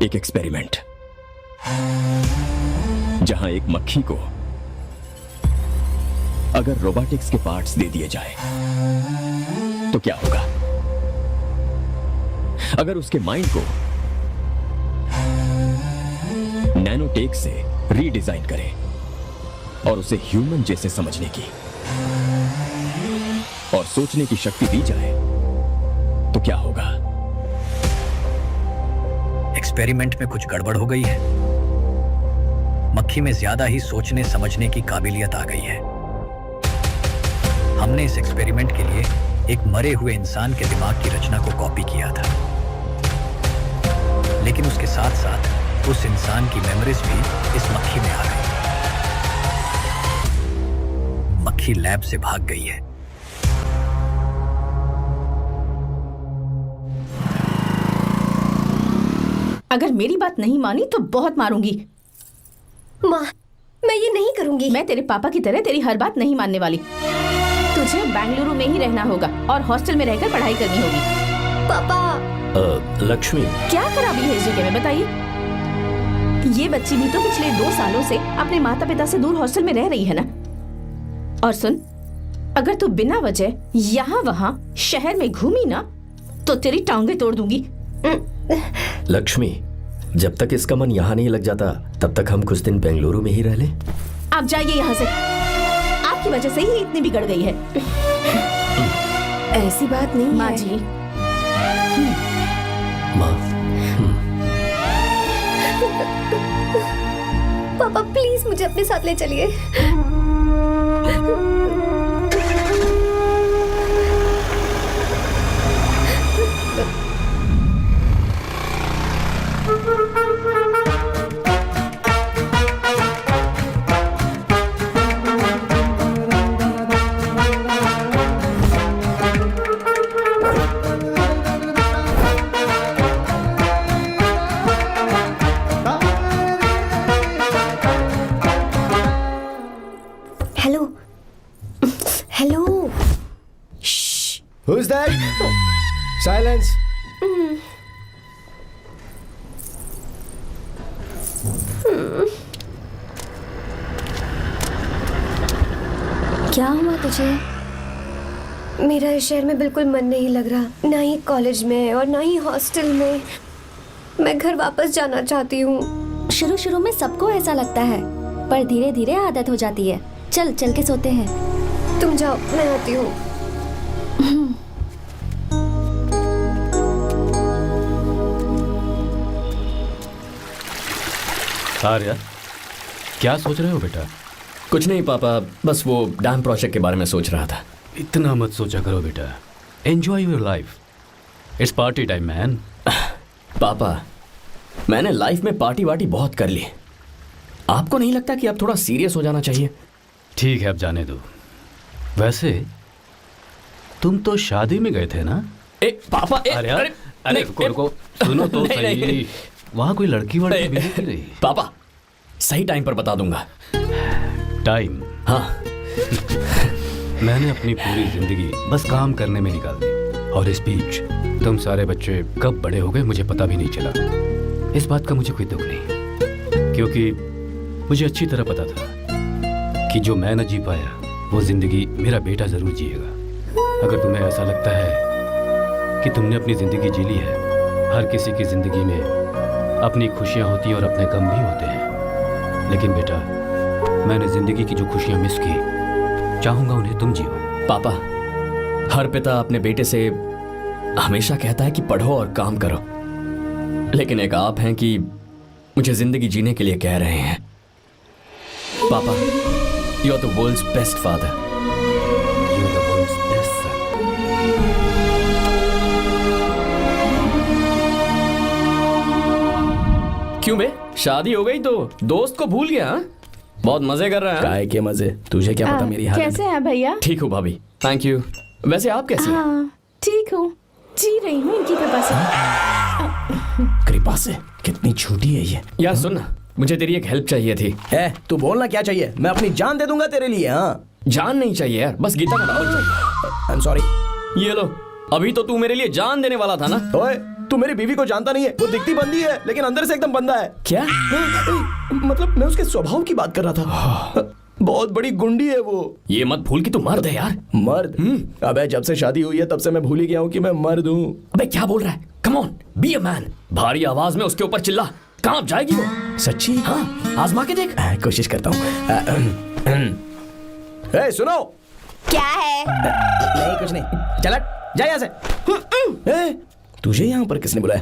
एक एक्सपेरिमेंट जहां एक मक्खी को अगर रोबोटिक्स के पार्ट्स दे दिए जाए तो क्या होगा? अगर उसके माइंड को नैनोटेक से रीडिजाइन करें और उसे ह्यूमन जैसे समझने की और सोचने की शक्ति दी जाए तो क्या होगा? एक्सपेरिमेंट में कुछ गड़बड़ हो गई है। मक्खी में ज्यादा ही सोचने समझने की काबिलियत आ गई है। हमने इस एक्सपेरिमेंट के लिए एक मरे हुए इंसान के दिमाग की रचना को कॉपी किया था, लेकिन उसके साथ साथ उस इंसान की मेमोरीज भी इस मक्खी में आ गई। मक्खी लैब से भाग गई है। अगर मेरी बात नहीं मानी तो बहुत मारूंगी। माँ, मैं ये नहीं करूंगी। मैं तेरे पापा की तरह तेरी हर बात नहीं मानने वाली। तुझे बेंगलुरु में ही रहना होगा और हॉस्टल में रहकर पढ़ाई करनी होगी। पापा। लक्ष्मी, क्या खराबी है इस जगह में बताइए? ये बच्ची भी तो पिछले 2 सालों से अपने माता पिता से दूर हॉस्टल में रह रही है ना। और सुन, अगर तू बिना वजह यहाँ वहाँ शहर में घूमी ना तो तेरी टांगे तोड़ दूंगी। लक्ष्मी, जब तक इसका मन यहाँ नहीं लग जाता तब तक हम कुछ दिन बेंगलुरु में ही रह लें। आप जाइए यहाँ से। आपकी वजह से ही इतनी बिगड़ गई है। ऐसी बात नहीं माँ है। जी, माँ, पापा प्लीज मुझे अपने साथ ले चलिए। Hello hello. Who's that? Silence. क्या हुआ तुझे? मेरा इस शहर में बिल्कुल मन नहीं लग रहा, ना ही कॉलेज में और ना ही हॉस्टल में। मैं घर वापस जाना चाहती हूँ। शुरू शुरू में सबको ऐसा लगता है, पर धीरे धीरे आदत हो जाती है। चल चल के सोते हैं। तुम जाओ, मैं आती हूँ। आर्या, क्या सोच रहे हो बेटा? कुछ नहीं पापा, बस वो डैम प्रोजेक्ट के बारे में सोच रहा था। इतना मत सोचा करो बेटा। Enjoy your life. It's party time man. पापा, मैंने लाइफ में पार्टी वार्टी बहुत कर ली। आपको नहीं लगता कि अब थोड़ा सीरियस हो जाना चाहिए? ठीक है, अब जाने दो। वैसे तुम तो शादी में गए थे ना? पापा, अरे रुको, सुनो तो सही। वहाँ कोई लड़की वड़की मिली नहीं रही? पापा, सही टाइम पर बता दूंगा। टाइम? हाँ। मैंने अपनी पूरी जिंदगी बस काम करने में निकाल दी, और इस बीच तुम सारे बच्चे कब बड़े हो गए मुझे पता भी नहीं चला। इस बात का मुझे कोई दुख नहीं, क्योंकि मुझे अच्छी तरह पता था कि जो मैं न जी पाया वो जिंदगी मेरा बेटा जरूर जिएगा। अगर तुम्हें ऐसा लगता है कि तुमने अपनी जिंदगी जी ली है, हर किसी की जिंदगी में अपनी खुशियां होती हैं और अपने गम भी होते हैं, लेकिन बेटा मैंने जिंदगी की जो खुशियां मिस की, चाहूंगा उन्हें तुम जियो। पापा, हर पिता अपने बेटे से हमेशा कहता है कि पढ़ो और काम करो, लेकिन एक आप हैं कि मुझे जिंदगी जीने के लिए कह रहे हैं। पापा, you are the world's best father. You are the world's best son. क्यों बे, शादी हो गई तो दोस्त को भूल गया? बहुत मजे कर रहा है। काय के मजे, तुझे क्या पता मेरी हालत। कैसे हैं भैया? ठीक हूँ भाभी, थैंक यू। वैसे आप कैसे हैं? हाँ ठीक हूँ, जी रही हूँ इनकी कृपा से। कृपा से? कितनी झूठी है ये। यार सुन ना, मुझे तेरी एक हेल्प चाहिए थी। तू बोलना क्या चाहिए? मैं अपनी जान दे दूंगा तेरे लिए। हाँ, जान नहीं चाहिए यार, बस गीता का नाम चाहिए। I am sorry. ये लो, अभी तो तू मेरे लिए जान देने वाला था ना। ओए, तू मेरी बीवी को जानता नहीं है, वो दिखती बंदी है लेकिन अंदर से एकदम बंदा है। क्या? मतलब मैं उसके स्वभाव की बात कर रहा था। बहुत बड़ी गुंडी है वो। ये मत भूल कि तू मर्द है यार। मर्द? अबे जब से शादी हुई है तब से मैं भूल ही गया हूँ कि मैं मर्द हूँ। अबे क्या बोल रहा है? Come on, be a man. भारी आवाज में उसके ऊपर चिल्ला, कांप जाएगी वो। सच्ची? हाँ, आजमा के देख। कोशिश करता हूँ। ए, सुनो। क्या है? नहीं कुछ नहीं, चल जा यहाँ से। ए, तुझे यहाँ पर किसने बुलाया?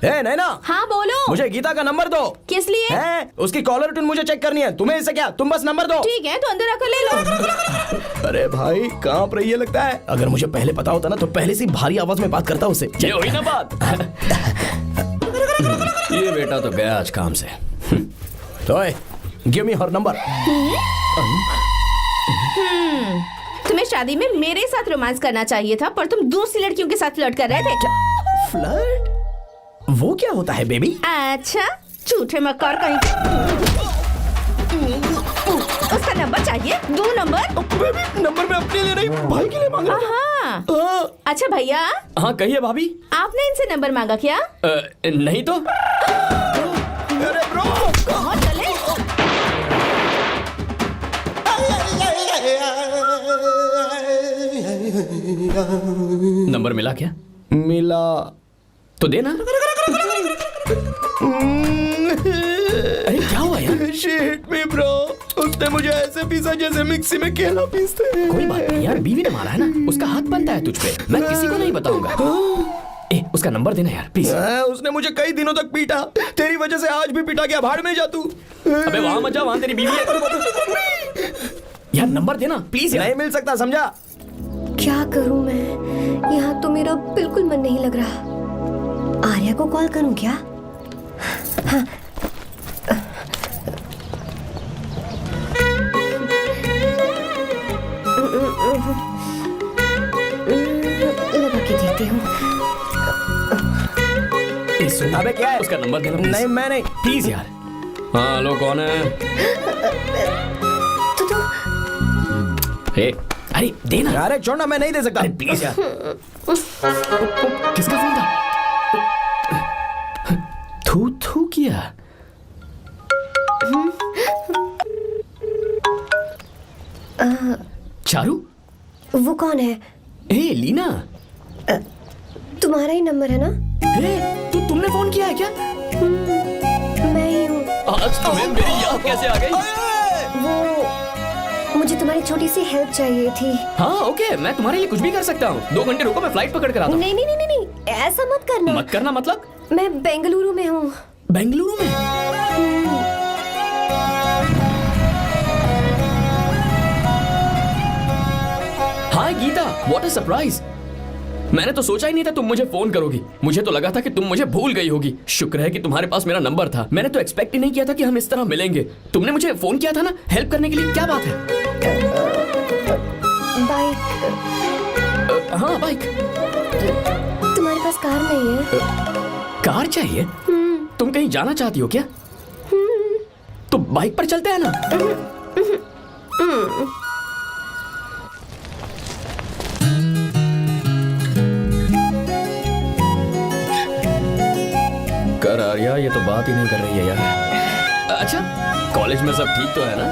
ए नैना। हाँ बोलो। मुझे गीता का नंबर दो। किस लिए? उसकी कॉलर ट्यून मुझे चेक करनी है। तुम्हें इससे क्या, तुम बस नंबर दो। ठीक है तो अंदर आकर ले लो। अरे भाई कांप रही है लगता है। अगर मुझे पहले पता होता ना तो पहले से भारी आवाज में बात करता उससे। ये हुई ना बात। ये बेटा तो गया आज काम से। तो गिव मी हर नंबर। तुम्हें शादी में मेरे साथ रोमांस करना चाहिए था, पर तुम दूसरी लड़कियों के साथ फ्लर्ट कर रहे थे। फ्लर्ट? वो क्या होता है बेबी? अच्छा, झूठे मक्कार कहीं। उसका नंबर चाहिए? दो नंबर। बेबी नंबर मैं अपने लिए नहीं भाई के लिए मांग रहा हूं। हाँ। अच्छा भैया। हाँ कहिए भाभी। आपने इनसे नंबर मांगा क्या? नहीं तो। अरे ब्रो कहाँ चले? नंबर मिला क्या? मिला तो देना। अरे क्या हुआ यार? शिट मी ब्रो, उसने मुझे ऐसे पीसा जैसे मिक्सी में केला पीसते हैं। कोई बात नहीं यार, बीवी ने मारा है ना, उसका हाथ बनता है तुझ पे। मैं किसी को नहीं बताऊंगा। ए, उसका नंबर देना यार प्लीज। उसने मुझे कई दिनों तक पीटा, तेरी वजह से आज भी पीटा गया। भाड़ में जा तू। अबे वहां मत जा, वहां तेरी बीवी है। यार नंबर देना प्लीज यार। नहीं मिल सकता, समझा? क्या करूं मैं? यहाँ तो मेरा बिल्कुल मन नहीं लग रहा। आर्या को कॉल करूं क्या? हाँ। लगा के देती हूँ। अबे क्या है? उसका नंबर देना please। नहीं मैं नहीं। प्लीज यार। हाँ हेलो, कौन है? तो ए, अरे देना। अरे छोड़ना, मैं नहीं दे सकता। अरे प्लीज यार। किसका फोन था? थू थू किया। चारू? वो कौन है? ए लीना। तुम्हारा ही नंबर है ना? ए, तुमने फोन किया है क्या? मैं ही हूँ। आज तुम्हें मेरी याद कैसे आ गई? वो मुझे तुम्हारी छोटी सी हेल्प चाहिए थी। हाँ ओके, मैं तुम्हारे लिए कुछ भी कर सकता हूँ। 2 घंटे रुको, मैं फ्लाइट पकड़ कर आता हूँ। नहीं नहीं नहीं नहीं, ऐसा मत करना। मत करना मतलब? मैं बेंगलुरु में हूँ। बेंगलुरु में? हाय गीता, व्हाट अ सरप्राइज। मैंने तो सोचा ही नहीं था तुम मुझे फोन करोगी। मुझे तो लगा था कि तुम मुझे भूल गई होगी। शुक्र है कि तुम्हारे पास मेरा नंबर था। मैंने तो एक्सपेक्ट ही नहीं किया था कि हम इस तरह मिलेंगे। तुमने मुझे फोन किया था ना हेल्प करने के लिए, क्या बात है? बाइक। हाँ बाइक। तुम्हारे पास कार नहीं है? कार चाहिए? तुम कहीं जाना चाहती हो क्या? तो बाइक पर चलते हैं ना। कर आर्या, ये तो बात ही नहीं कर रही है यार। अच्छा, कॉलेज में सब ठीक तो है ना?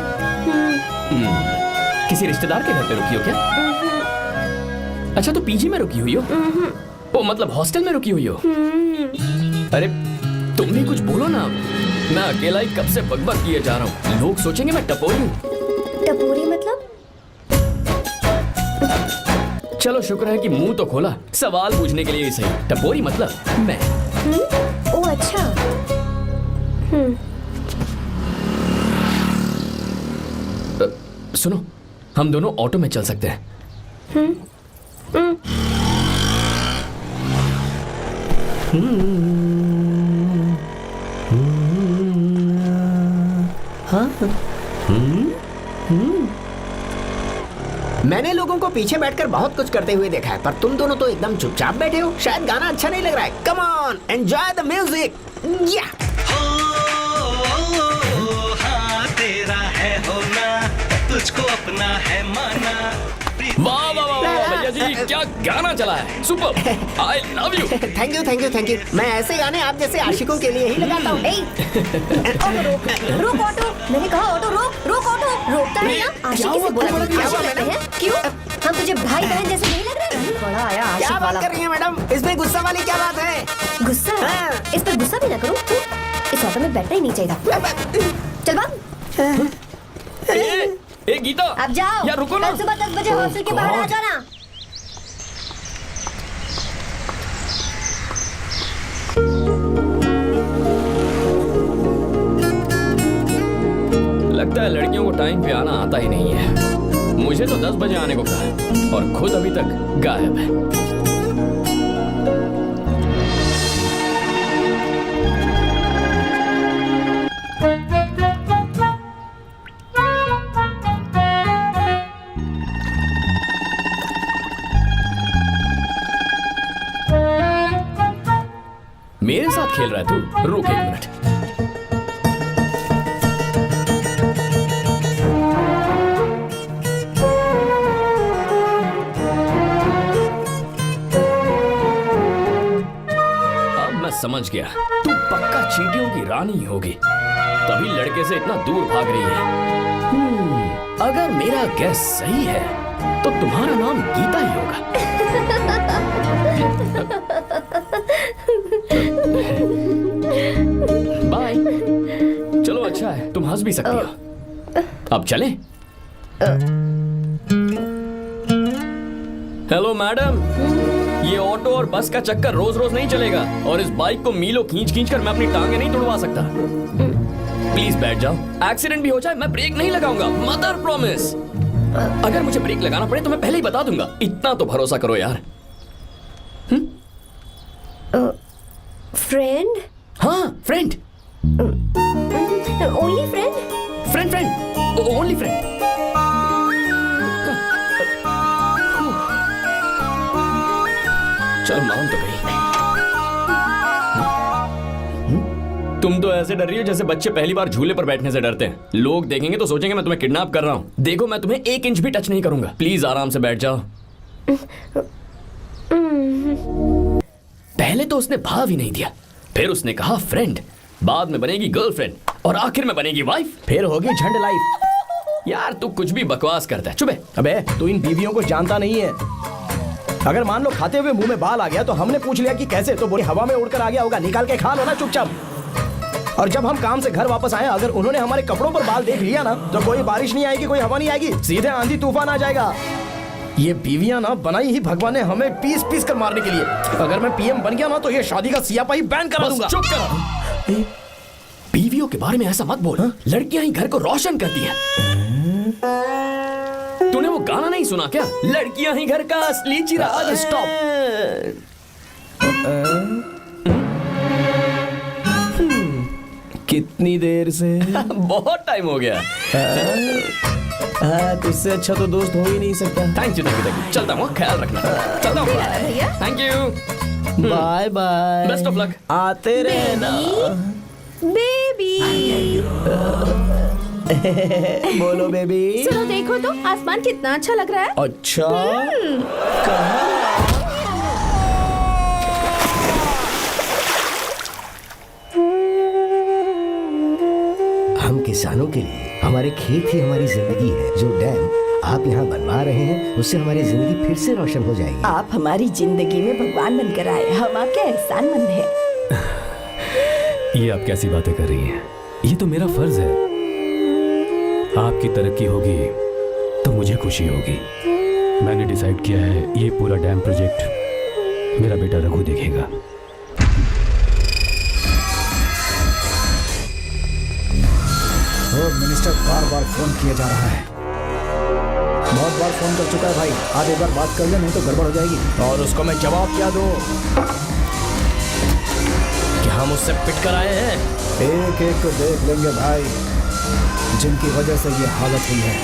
किसी रिश्तेदार के घर पे रुकी हो क्या? अच्छा, तो पीजी में रुकी हुई हो? ओ मतलब हॉस्टल में रुकी हुई हो? अरे तुम भी कुछ बोलो ना। मैं अकेला ही कब से बकबक किए जा रहा हूँ। लोग सोचेंगे मैं टपोरी हूँ। टपोरी मतलब? चलो शुक्र है कि मुंह तो खोला, सवाल पूछने के लिए ही सही। टपोरी मतलब मैं। ओ अच्छा। सुनो, हम दोनों ऑटो में चल सकते हैं। मैंने लोगों को पीछे बैठकर बहुत कुछ करते हुए देखा है, पर तुम दोनों तो एकदम चुपचाप बैठे हो। शायद गाना अच्छा नहीं लग रहा है। Come on, enjoy the music. या हाँ तेरा है होना, तुझको अपना है माना। वाह वाह वाह वाह, भैया जी क्या गाना चला है, super, I love you. Thank you thank you thank you. मैं ऐसे गाने आप जैसे आशिकों के लिए ही लगाता हूँ। ऑटो रोक ऑटो, मैंने कहा ऑटो रोक रोक ऑटो। रोकता है ना, आशिकी से बोला आशिक लगते हैं। क्यों हम तुझे भाई बहन जैसे नहीं लग रहे? बड़ा आया क्या आशिक बात वाला। कर रही है मैडम, इसमें गुस्सा वाली क्या बात है? गुस्सा? हाँ। इस पर गुस्सा भी ना करूं। इस ऑटो में बैठना ही नहीं चाहिए था। चल बाप, ए गीता, अब जाओ। यार रुको ना। कल सुबह 10 बजे हॉस्टल के बाहर आ जाना। लगता है लड़कियों को टाइम पे आना आता ही नहीं है। मुझे तो 10 बजे आने को कहा है और खुद अभी तक गायब है। मेरे साथ खेल रहा है तू? रुक 1 मिनट। समझ गया, तू पक्का चींटियों की रानी होगी, तभी लड़के से इतना दूर भाग रही है। अगर मेरा गैस सही है तो तुम्हारा नाम गीता ही होगा। बाय। चलो अच्छा है, तुम हंस भी सकती हो। अब चलें? हेलो मैडम, ये ऑटो और बस का चक्कर रोज रोज नहीं चलेगा और इस बाइक को मीलों खींच खींच कर मैं अपनी टांगे नहीं तुड़वा सकता। प्लीज बैठ जाओ, एक्सीडेंट भी हो जाए मैं ब्रेक नहीं लगाऊंगा, मदर प्रॉमिस। अगर मुझे ब्रेक लगाना पड़े तो मैं पहले ही बता दूंगा, इतना तो भरोसा करो यार। फ्रेंड? हाँ friend. Only friend? Friend friend, only friend. चल मान तो गई। तुम तो ऐसे डर रही हो जैसे बच्चे पहली बार झूले पर बैठने से डरते हैं। लोग देखेंगे तो सोचेंगे मैं तुम्हें किडनैप कर रहा हूँ। देखो मैं तुम्हें 1 इंच भी टच नहीं करूंगा, प्लीज आराम से बैठ जाओ। पहले तो उसने भाव ही नहीं दिया, फिर उसने कहा फ्रेंड, बाद में बनेगी गर्लफ्रेंड और आखिर में बनेगी वाइफ, फिर होगी झंड लाइफ। यार तू कुछ भी बकवास करता है, चुप है। अबे तू इन बीवियों को जानता नहीं है। अगर मान लो खाते हुए मुंह में बाल आ गया तो हमने पूछ लिया कि कैसे, तो बोली हवा में उड़कर आ गया होगा, निकाल के खा लो ना चुपचाप। और जब हम काम से घर वापस आए, अगर उन्होंने हमारे कपड़ों पर बाल देख लिया ना तो कोई बारिश नहीं आएगी, कोई हवा नहीं आएगी, सीधे आंधी तूफान आ जाएगा। ये बीवियां ना बनाई ही भगवान ने हमें पीस पीस कर मारने के लिए। अगर मैं पीएम बन गया ना तो ये शादी का सियापाही बैन करा दूंगा। चुप कर। बीवियों के बारे में ऐसा मत बोल, लड़कियां ही घर को रोशन करती हैं। तूने वो गाना नहीं सुना क्या, लड़कियां ही घर का असली चिराग। स्टॉप। कितनी देर से? बहुत टाइम हो गया। तुझसे अच्छा तो दोस्त हो ही नहीं सकता। Thank you thank you. चलता हूँ, ख्याल रखना। चलता हूँ भैया। Thank you. Bye bye. Best of luck. आते रहना। बेबी। बोलो बेबी। सुनो देखो तो आसमान कितना अच्छा लग रहा है। अच्छा कहाँ? हम किसानों के लिए हमारे खेत ही हमारी जिंदगी है। जो डैम आप यहाँ बनवा रहे हैं उससे हमारी जिंदगी फिर से रोशन हो जाएगी। आप हमारी जिंदगी में भगवान बनकर आए, हम आपके एहसानमंद हैं। ये आप कैसी बातें कर रही हैं? ये तो मेरा फर्ज है। आपकी तरक्की होगी तो मुझे खुशी होगी। मैंने डिसाइड किया है ये पूरा डैम प्रोजेक्ट मेरा बेटा रघु देखेगा। मिनिस्टर बार बार फोन किया जा रहा है। बहुत बार फोन कर चुका है भाई, आप एक बार बात कर ले, नहीं तो गड़बड़ हो जाएगी। और उसको मैं जवाब क्या दूं कि हम उससे पिट कर आए हैं? एक एक को देख लेंगे भाई, जिनकी वजह से ये हालत हुई है।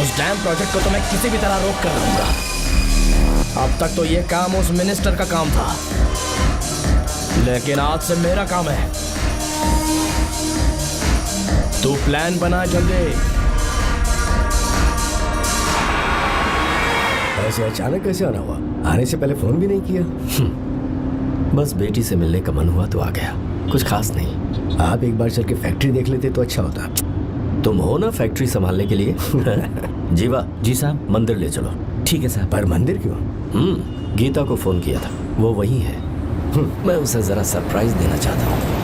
उस डैम प्रोजेक्ट को तो मैं किसी भी तरह रोक कर दूंगा। अब तक तो ये काम उस मिनिस्टर का काम था, लेकिन आज से मेरा काम है। तू प्लान बना जल्दी। वैसे अचानक कैसे आना हुआ? आने से पहले फोन भी नहीं किया? बस बेटी से मिलने का मन हुआ तो आ गया, कुछ खास नहीं। आप एक बार चल के फैक्ट्री देख लेते तो अच्छा होता। तुम हो ना फैक्ट्री संभालने के लिए। जीवा। जी साहब। मंदिर ले चलो। ठीक है साहब। पर मंदिर क्यों? गीता को फोन किया था, वो वही है। मैं उसे जरा सरप्राइज देना चाहता हूँ।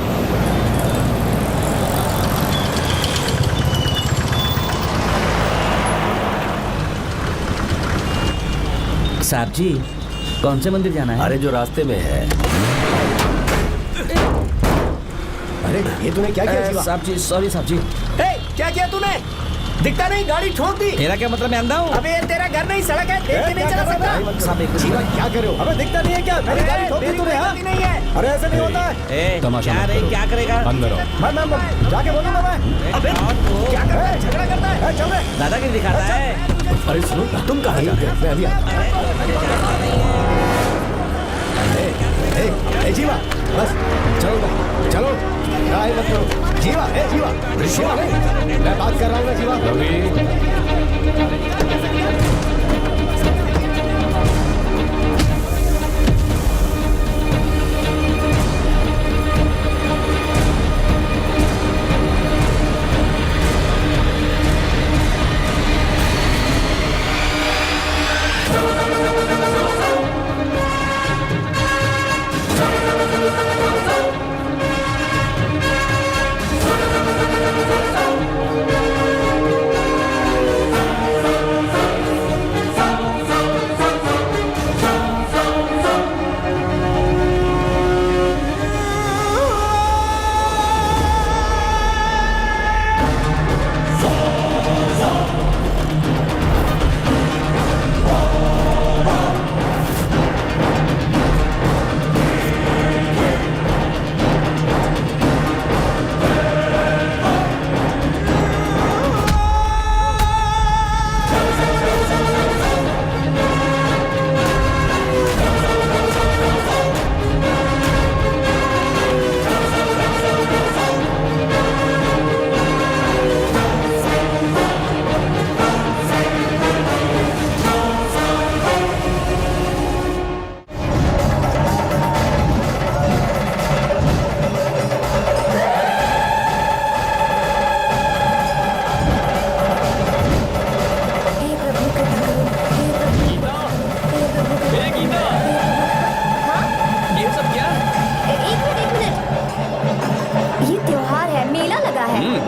साहब जी, कौन से मंदिर जाना है? अरे जो रास्ते में है। अरे ये तूने क्या किया जीवा? साहब जी, सॉरी साहब जी। क्या किया तूने? दिखता नहीं, गाड़ी ठोक दी। तेरा क्या मतलब, मैं अंधा हूँ? अबे ये तेरा घर नहीं, सड़क है, देख के नहीं चला सकता। साहब एक जीवा क्या कर रहे हो? हमें दिखता नहीं है क्या? मेरी गाड़ी ठोक दी तूने? हाँ? नहीं है। अरे ऐसे नहीं होता है। तमाशा क्या मत रे, करो। क्या करेगा? अंदर आओ। मैं जाके बोलूंगा मैं। अबे क्या कर रहा है? झगड़ा करता है। चल रहे। दादागिरी दिखाता है। अरे सुनो, तुम कहाँ जा रहे हो? मैं अभी ए जीवा, बस चलो चलो, राय मत करो। जीवा, ए जीवा, जीवा नहीं, मैं बात कर रहा हूँ ना जीवा।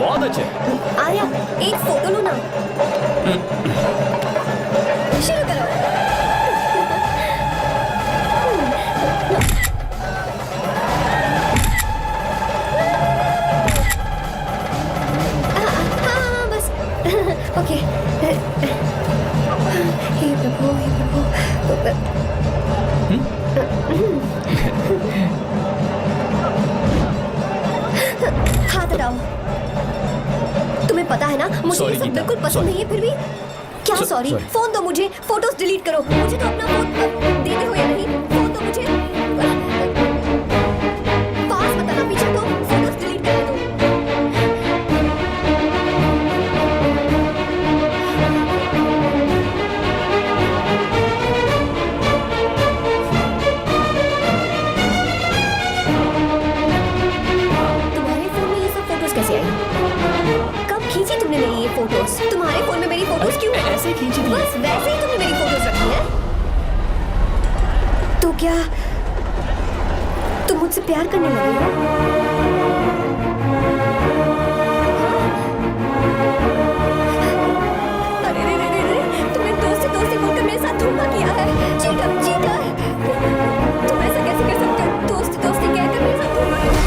बहुत अच्छे। आर्या, एक फोटो लो ना। शुरू करो। हाँ, बस ओके। हे प्रभु, हे प्रभु। हाथ हटाओ। तुम्हें पता है ना, मुझे ये सब बिल्कुल पसंद नहीं है, फिर भी क्या सॉरी? फोन दो मुझे, फोटोज डिलीट करो। मुझे तो अपना फोन देते हो या नहीं? फोन दो मुझे। पास मत आना, पीछे तो फोटोज डिलीट कर दो। तुम्हारे फोन में ये सब फोटोज कैसे आई? कब खींची तुमने मेरी ये फोटोज? तुम्हारे फोन में मेरी फोटोज क्यों? ऐसे खींची थी। बस वैसे ही तुमने मेरी फोटोज रखी है। तो क्या तुम मुझसे प्यार करने लगे हो? अरे रे रे रे रे, तुमने दोस्ती दोस्ती बोलकर मेरे साथ धोखा किया है। Cheater, cheater. तुम ऐसा कैसे कर सकते हो? दोस्ती दोस्ती कहकर मेरे साथ धोखा किया।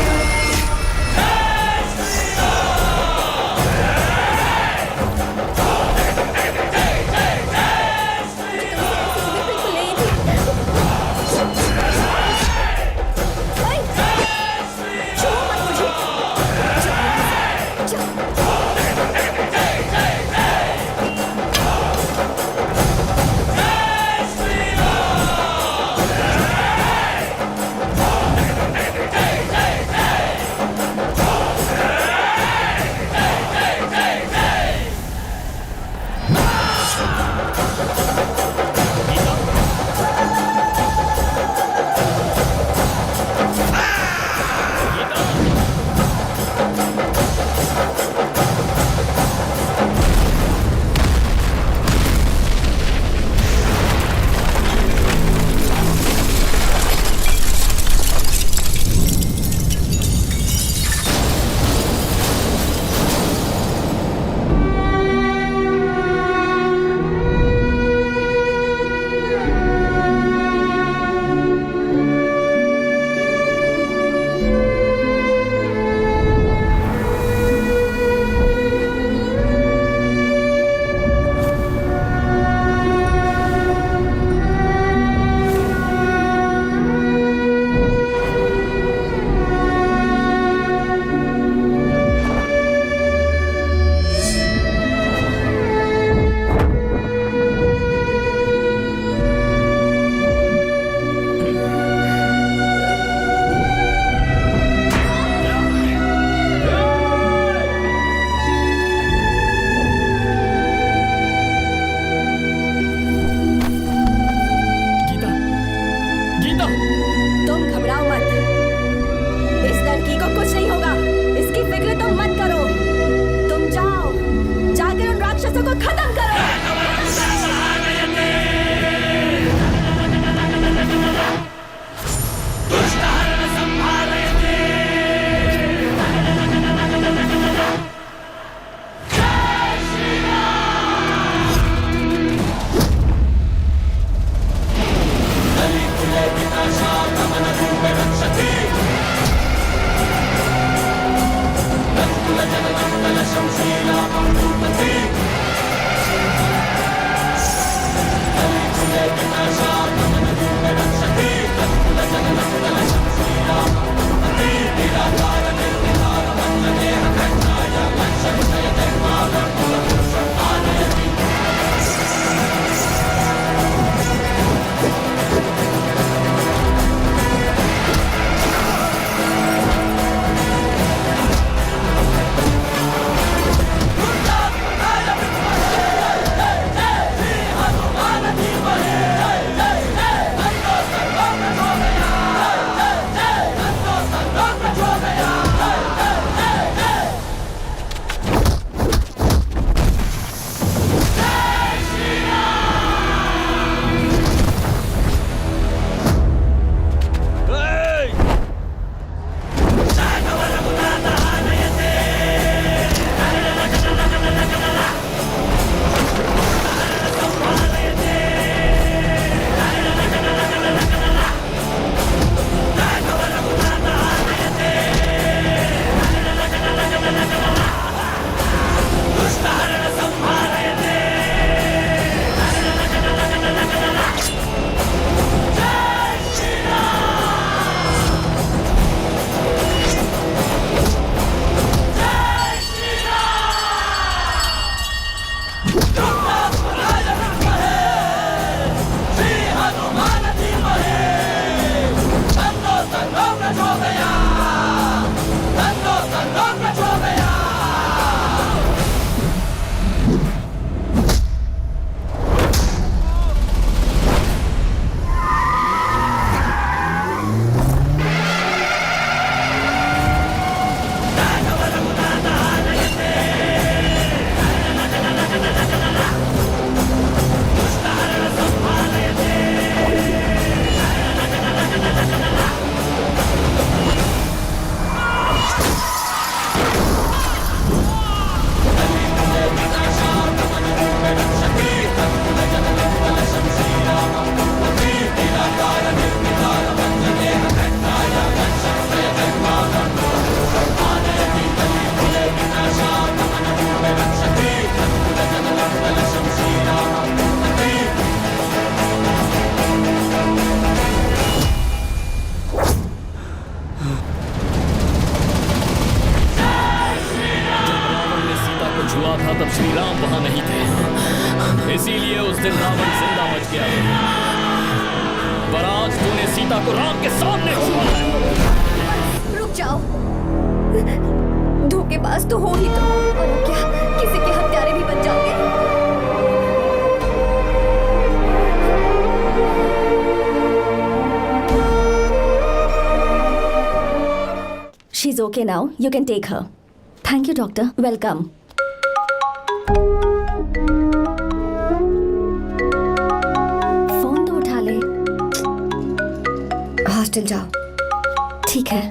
रावण ने सीता को छुआ था तब श्री राम वहां नहीं थे, इसीलिए उस दिन रावण जिंदा बच गया। पर आज तूने सीता को राम के सामने छुआ है। रुक जाओ, धोखेबाज तो हो ही तुम, और अब क्या किसी के हत्यारे भी बन जाओगे? She's okay now. You can take her. Thank you, doctor. Welcome. Phone तो उठा ले। हॉस्टल जाओ। ठीक है।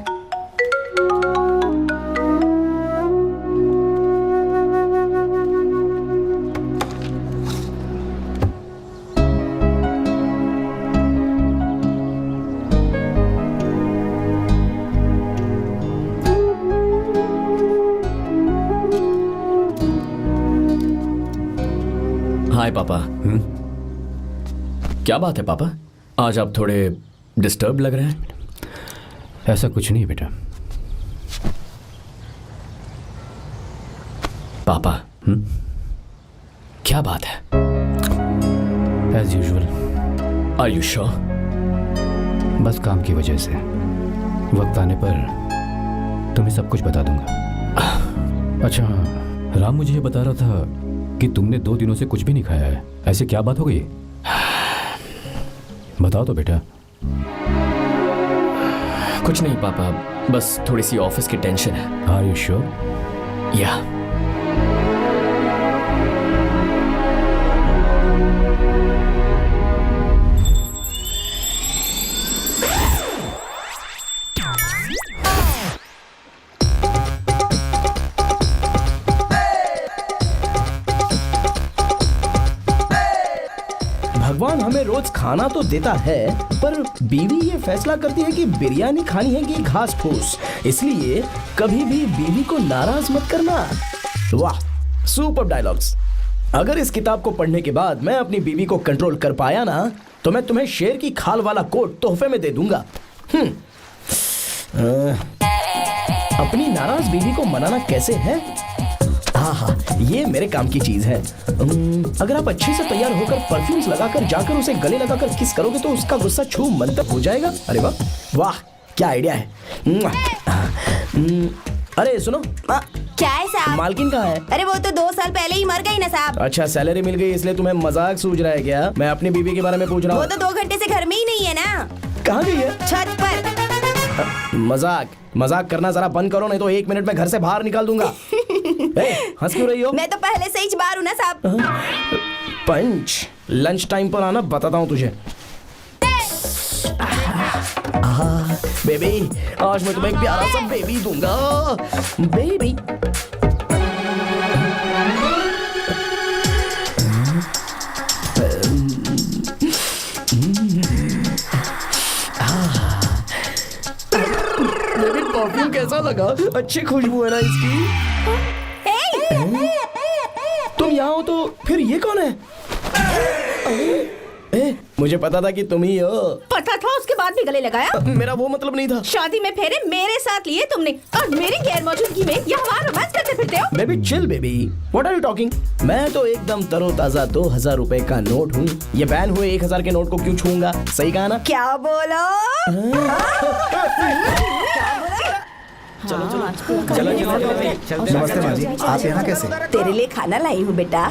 हाय पापा। क्या बात है पापा, आज आप थोड़े डिस्टर्ब लग रहे हैं। ऐसा कुछ नहीं बेटा। पापा क्या बात है? As usual. Are you sure? बस काम की वजह से वक्त आने पर तुम्हें सब कुछ बता दूंगा। अच्छा हाँ, राम मुझे ये बता रहा था कि तुमने 2 दिनों से कुछ भी नहीं खाया है। ऐसे क्या बात हो गई? बताओ तो बेटा। कुछ नहीं पापा, बस थोड़ी सी ऑफिस की टेंशन है। Are you sure? या भगवान हमें रोज खाना तो देता है, पर बीवी ये फैसला करती है कि बिरयानी खानी है कि घास फूस। इसलिए कभी भी बीवी को नाराज मत करना। वाह, सुपर डायलॉग्स। अगर इस किताब को पढ़ने के बाद मैं अपनी बीवी को कंट्रोल कर पाया ना, तो मैं तुम्हें शेर की खाल वाला कोट तोहफे में दे दूंगा। अपनी नाराज बीवी को मनाना कैसे है? हाँ, ये मेरे काम की चीज है। अगर आप अच्छे से तैयार होकर परफ्यूम्स लगाकर जाकर उसे गले लगाकर किस करोगे तो उसका गुस्सा छू मंतक हो जाएगा। अरे वाह वाह, क्या आइडिया है। अरे सुनो, क्या है साहब? मालकिन कहाँ है? अरे वो तो 2 साल पहले ही मर गई ना साहब। अच्छा, सैलरी मिल गई इसलिए तुम्हें मजाक सूझ रहा है क्या? मैं अपनी बीवी के बारे में पूछ रहा हूँ। वो तो 2 घंटे से घर में ही नहीं है ना। कहाँ गई है? छत पर। मजाक करना जरा बंद करो, नहीं तो 1 मिनट में घर से बाहर निकाल दूंगा। हंस क्यों रही हो? मैं तो पहले से ही बाहर हूँ ना साहब। पंच, लंच टाइम पर आना, बताता हूँ तुझे। बेबी, आज मैं तुम्हें एक प्यारा सा बेबी दूंगा। बेबी परफ्यूम कैसा लगा? अच्छी खुशबू है ना इसकी। तुम यहाँ हो तो फिर ये कौन है? मुझे पता था कि तुम ही हो। पता था, उसके बाद भी गले लगाया? मेरा वो मतलब नहीं था। शादी में फेरे मेरे साथ लिए तुमने और मेरी गैर मौजूदगी में यहाँ रोमांस करते फिरते हो। Baby chill baby, what are you talking? मैं तो एकदम तरोताजा 2000 रुपए का नोट हूँ। ये बैन हुए 1000 के नोट को क्यों छूऊंगा? सही कहा ना? क्या बोलो? चलो चलो नमस्ते माँ जी, आप यहाँ कैसे? तेरे लिए खाना लाई हूँ बेटा।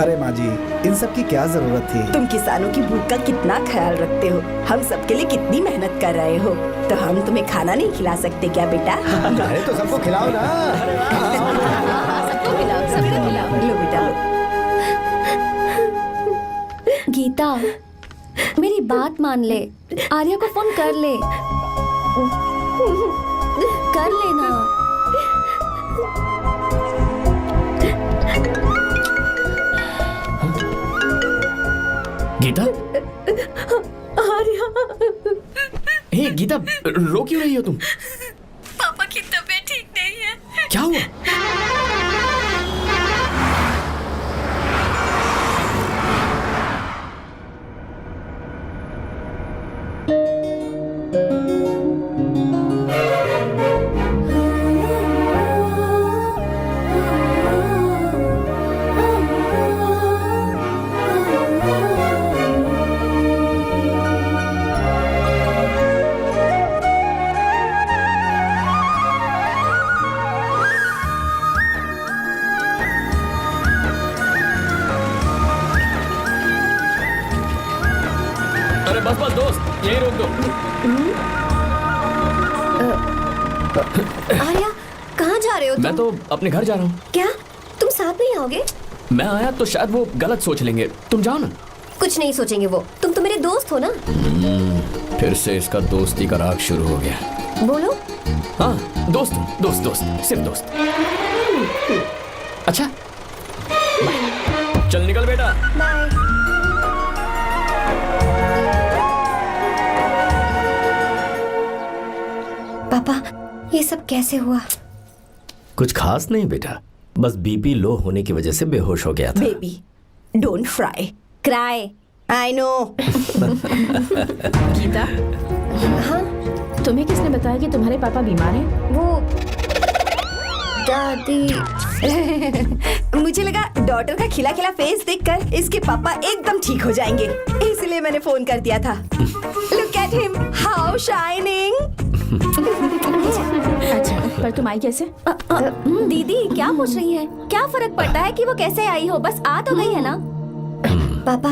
अरे माँ जी, इन सब की क्या जरूरत थी? तुम किसानों की भूख का कितना ख्याल रखते हो, हम सबके लिए कितनी मेहनत कर रहे हो, तो हम तुम्हें खाना नहीं खिला सकते क्या बेटा? अरे तो सबको खिलाओ ना। सबको खिलाओ, सबको खिलाओ। लो बेटा लो। गीता, मेरी बात मान ले, आर्या को फोन कर ले। कर लेना। गीता, आर्या, हे गीता, रो क्यों रही हो तुम? पापा की तबीयत ठीक नहीं है। क्या हुआ? रोक दो। आर्या, कहाँ जा रहे हो तुम? मैं तो अपने घर जा रहा हूँ। क्या तुम साथ नहीं आओगे? मैं आया तो शायद वो गलत सोच लेंगे, तुम जाओ ना। कुछ नहीं सोचेंगे वो, तुम तो मेरे दोस्त हो ना। फिर से इसका दोस्ती का राग शुरू हो गया। बोलो। हाँ, दोस्त दोस्त दोस्त, सिर्फ दोस्त। अच्छा बाय। चल निकल बेटा। बाय। पापा, ये सब कैसे हुआ? कुछ खास नहीं बेटा, बस बीपी लो होने की वजह से बेहोश हो गया था। Baby don't fry cry, I know. Gita, हाँ तुम्हें किसने बताया कि तुम्हारे पापा बीमार हैं? वो दादी। मुझे लगा डॉटर का खिला खिला फेस देखकर इसके पापा एकदम ठीक हो जाएंगे, इसलिए मैंने फोन कर दिया था। Look at him, how shining. अच्छा, पर तुम आई कैसे? दीदी क्या पूछ रही है? क्या फर्क पड़ता है कि वो कैसे आई हो, बस आ तो गई है ना। पापा,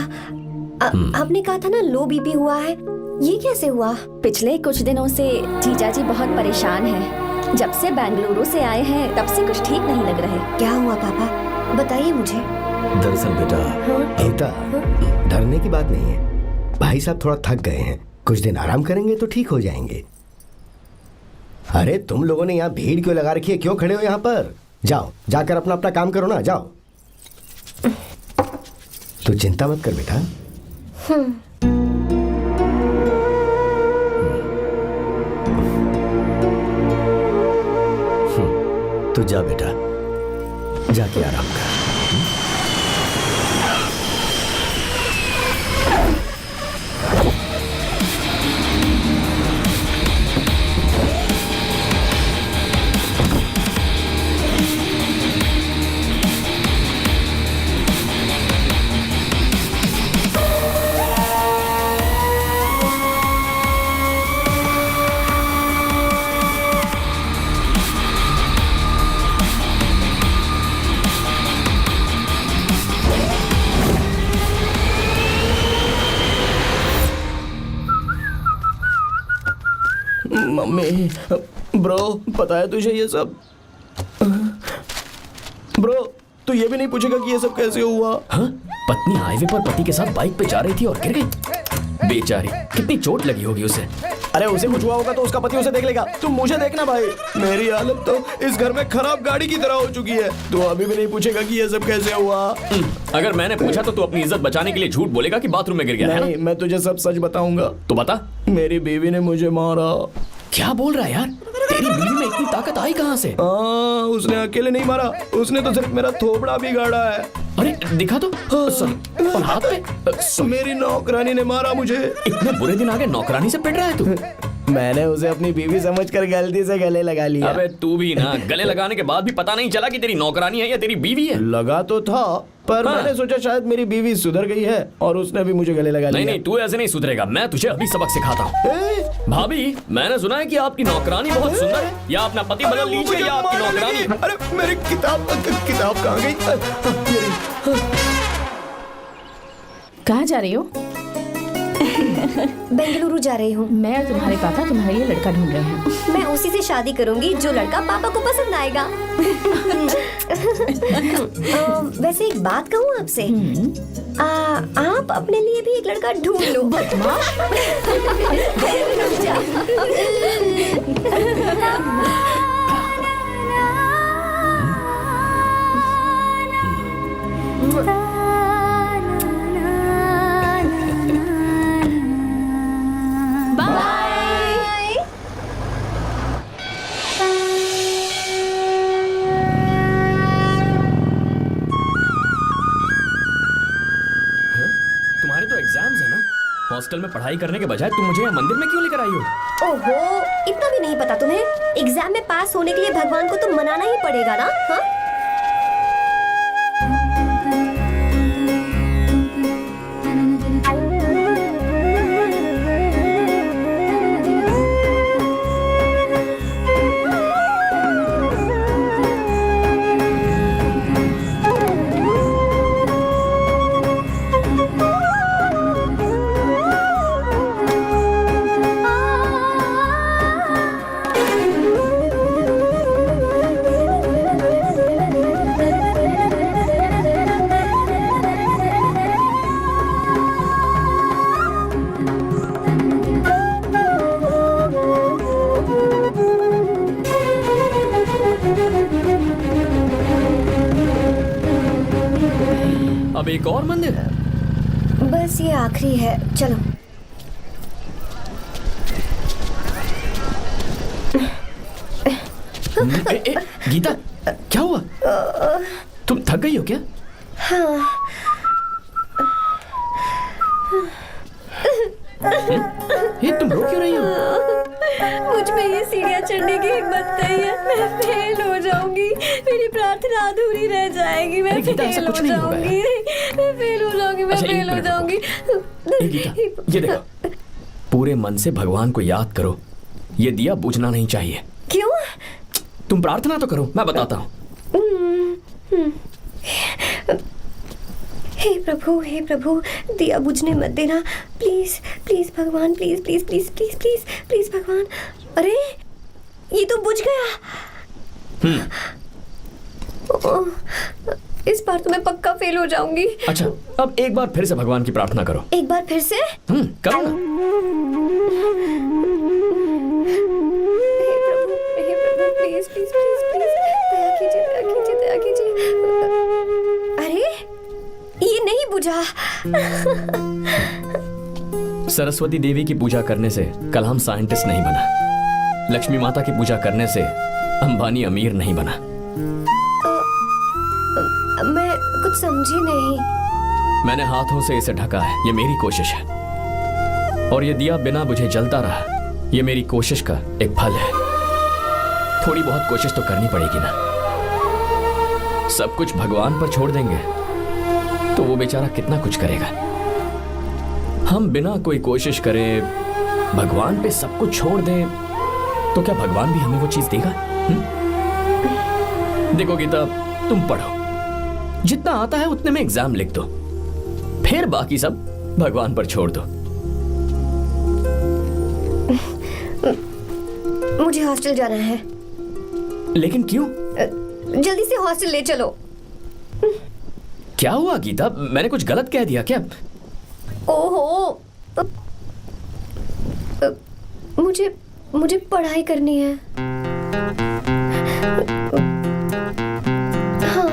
आपने कहा था ना लो बीपी हुआ है, ये कैसे हुआ? पिछले कुछ दिनों से जीजा जी बहुत परेशान हैं। जब से बेंगलुरु से आए हैं तब से कुछ ठीक नहीं लग रहे। क्या हुआ पापा, बताइए मुझे। दरअसल बेटा, गीता, डरने की बात नहीं है। भाई साहब थोड़ा थक गए हैं, कुछ दिन आराम करेंगे तो ठीक हो जाएंगे। अरे तुम लोगों ने यहाँ भीड़ क्यों लगा रखी है, क्यों खड़े हो यहाँ पर? जाओ, जाकर अपना अपना काम करो ना, जाओ। तू चिंता मत कर बेटा। तू जा बेटा, जाके आराम कर। मम्मी, ब्रो, पता है तुझे ये सब? ब्रो, तू ये भी नहीं पूछेगा कि ये सब कैसे हुआ? हाँ? पत्नी हाईवे पर पति के साथ बाइक पे जा रही थी और गिर गई। बेचारी, कितनी चोट लगी होगी उसे। अरे उसे कुछ हुआ होगा तो उसका पति उसे देख लेगा, तुम मुझे देखना भाई। मेरी हालत तो इस घर में खराब गाड़ी की तरह हो चुकी है। तू अभी भी नहीं पूछेगा कि ये सब कैसे हुआ? अगर मैंने पूछा तो तू अपनी इज्जत बचाने के लिए झूठ बोलेगा कि बाथरूम में गिर गया है नहीं, मैं तुझे सब सच बताऊंगा। तो बता। मेरी बीवी ने मुझे मारा। क्या बोल रहा है यार? तेरी बीवी में इतनी ताकत आई कहाँ से? उसने अकेले नहीं मारा, उसने तो सिर्फ मेरा थोबड़ा बिगाड़ा है। अरे दिखा तो। और हाथ पे? मेरी नौकरानी ने मारा मुझे। इतने बुरे दिन आ गए, नौकरानी से पिट रहा है तू? मैंने उसे अपनी बीवी समझकर गलती से गले लगा लिया। अबे तू भी ना, गले लगाने के बाद भी पता नहीं चला कि तेरी नौकरानी है या तेरी बीवी है? लगा तो था, पर मैंने सोचा शायद मेरी बीवी सुधर गई है और उसने भी मुझे गले लगा लिया। नहीं, तू ऐसे नहीं सुधरेगा, मैं तुझे अभी सबक सिखाता हूँ। भाभी, मैंने सुना है कि आपकी नौकरानी बहुत सुंदर है, या अपना पति बदल लीजिए या आपकी नौकरानी। अरे मेरी किताब कहाँ गई? कहाँ जा रही हो? बेंगलुरु जा रही हूँ। मैं और तुम्हारे पापा तुम्हारे लिए लड़का ढूंढ रहे हैं। मैं उसी से शादी करूंगी जो लड़का पापा को पसंद आएगा। वैसे एक बात कहूँ आपसे, आप अपने लिए भी एक लड़का ढूंढ लो। बदमाश। हॉस्टल में पढ़ाई करने के बजाय तुम मुझे यहाँ मंदिर में क्यों लेकर आई हो? ओहो, इतना भी नहीं पता तुम्हें? एग्जाम में पास होने के लिए भगवान को तो मनाना ही पड़ेगा ना। हाँ? अब एक और मंदिर? बस ये आखिरी है, चलो। गीता, क्या हुआ? तुम थक गई हो क्या? हाँ। ये तुम रो क्यों रही हो? मुझ में ये सीढ़ियाँ चढ़ने की हिम्मत नहीं है। मैं फेल हो जाऊंगी, मेरी प्रार्थना अधूरी रह जाएगी। मैं फेल हो जाऊंगी, मैं फेल हो जाऊंगी, मैं फेल हो जाऊंगी। ये देखो, पूरे मन से भगवान को याद करो। ये दिया बुझना नहीं चाहिए। क्यों? तुम प्रार्थना तो करो, मैं बताता हूँ। हे प्रभु, दिया बुझने मत देना, प्लीज प्लीज भगवान, please please please please please please भगवान। अरे ये तो बुझ गया। इस बार तो मैं पक्का फेल हो जाऊंगी। अच्छा, अब एक बार फिर से भगवान की प्रार्थना करो। एक बार फिर से? करो ना। हे प्रभु प्लीज प्लीज प्लीज प्लीज, दया कीजिए, दया कीजिए, दया कीजिए। अरे ये नहीं बुझा। सरस्वती देवी की पूजा करने से कलाम साइंटिस्ट नहीं बना। लक्ष्मी माता की पूजा करने से अंबानी अमीर नहीं बना। मैं कुछ समझी नहीं। मैंने हाथों से इसे ढका है, ये मेरी कोशिश है। और ये दिया बिना बुझे जलता रहा, ये मेरी कोशिश का एक फल है। थोड़ी बहुत कोशिश तो करनी पड़ेगी ना। सब कुछ भगवान पर छोड़ देंगे तो वो बेचारा कितना कुछ करेगा। हम बिना कोई कोशिश करे भगवान पे सब कुछ छोड़ दें तो क्या भगवान भी हमें वो चीज देगा? देखो गीता, तुम पढ़ो, जितना आता है उतने में एग्जाम लिख दो, फिर बाकी सब भगवान पर छोड़ दो। मुझे हॉस्टल जाना है। लेकिन क्यों? जल्दी से हॉस्टल ले चलो। क्या हुआ गीता, मैंने कुछ गलत कह दिया क्या? ओहो, मुझे पढ़ाई करनी है। हाँ।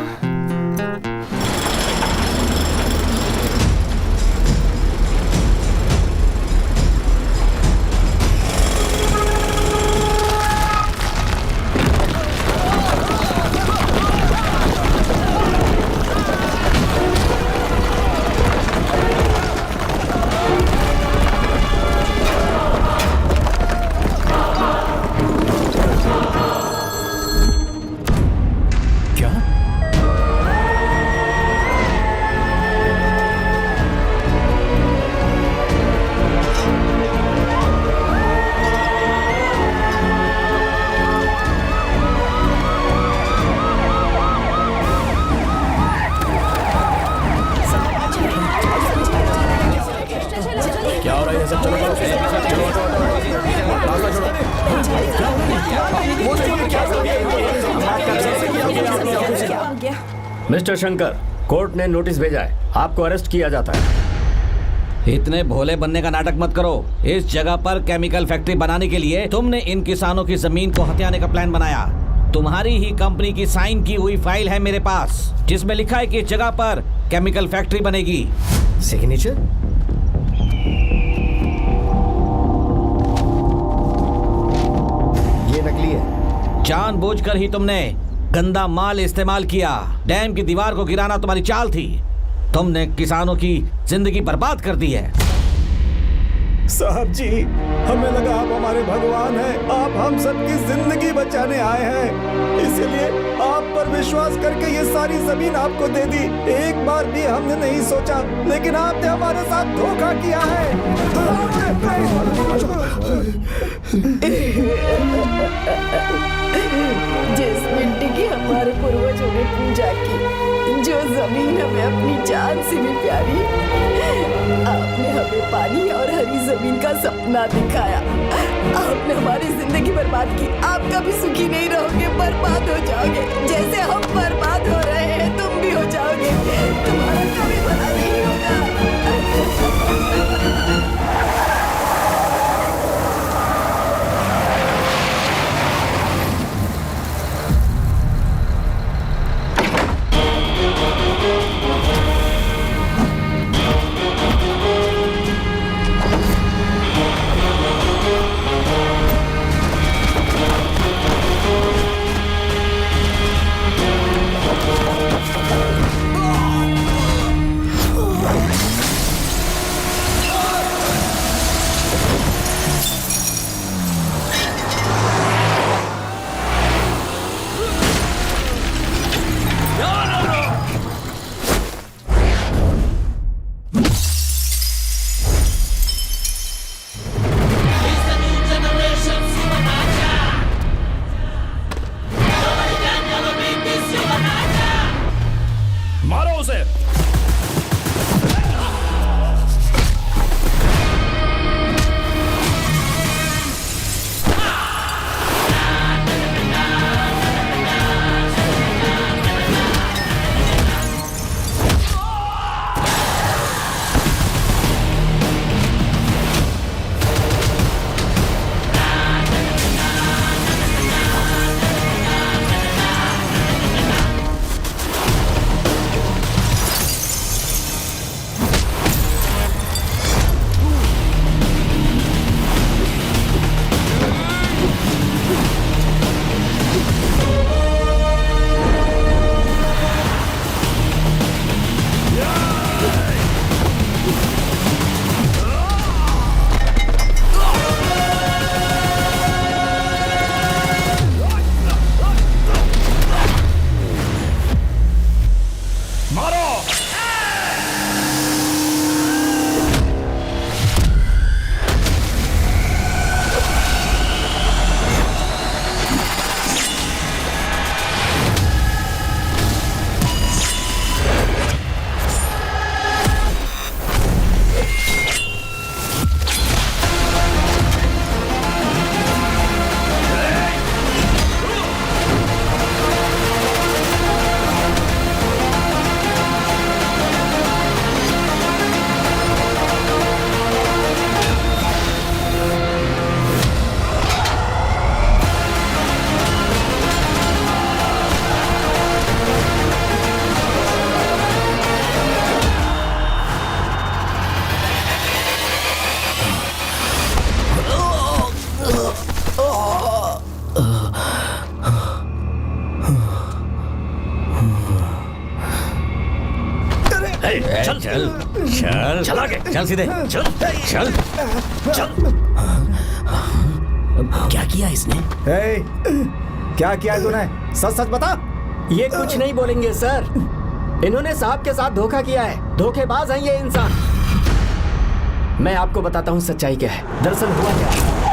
मिस्टर शंकर, कोर्ट ने नोटिस भेजा है, आपको अरेस्ट किया जाता है। इतने भोले बनने का नाटक मत करो। इस जगह पर केमिकल फैक्ट्री बनाने के लिए तुमने इन किसानों की जमीन को हथियाने का प्लान बनाया। तुम्हारी ही कंपनी की साइन की हुई फाइल है मेरे पास, जिसमें लिखा है कि इस जगह पर केमिकल फैक्ट्री बनेगी। सिग्नेचर? ये नकली है। जानबूझकर ही तुमने गंदा माल इस्तेमाल किया। डैम की दीवार को गिराना तुम्हारी चाल थी। तुमने किसानों की जिंदगी बर्बाद कर दी है। साहब जी, हमें लगा आप हमारे भगवान हैं, आप हम सबकी जिंदगी बचाने आए हैं, इसीलिए आप पर विश्वास करके ये सारी जमीन आपको दे दी। एक बार भी हमने नहीं सोचा, लेकिन आपने हमारे साथ धोखा किया है। जिस मिट्टी की हमारे पूर्वजों ने पूजा की, जो जमीन हमें अपनी जान से भी प्यारी, आपने हमें पानी और हरी जमीन का सपना दिखाया। आपने हमारी जिंदगी बर्बाद की। आप कभी सुखी नहीं रहोगे, बर्बाद हो जाओगे। जैसे हम बर्बाद हो रहे हैं तुम भी हो जाओगे। तुम्हारा कभी भला नहीं होगा। चल चल चल चल आगे चल सीधे चल चल चल। क्या किया इसने? क्या किया है तूने? सच सच बता। ये कुछ नहीं बोलेंगे सर। इन्होंने साहब के साथ धोखा किया है। धोखेबाज हैं ये इंसान। मैं आपको बताता हूँ सच्चाई क्या है। दरअसल हुआ क्या है।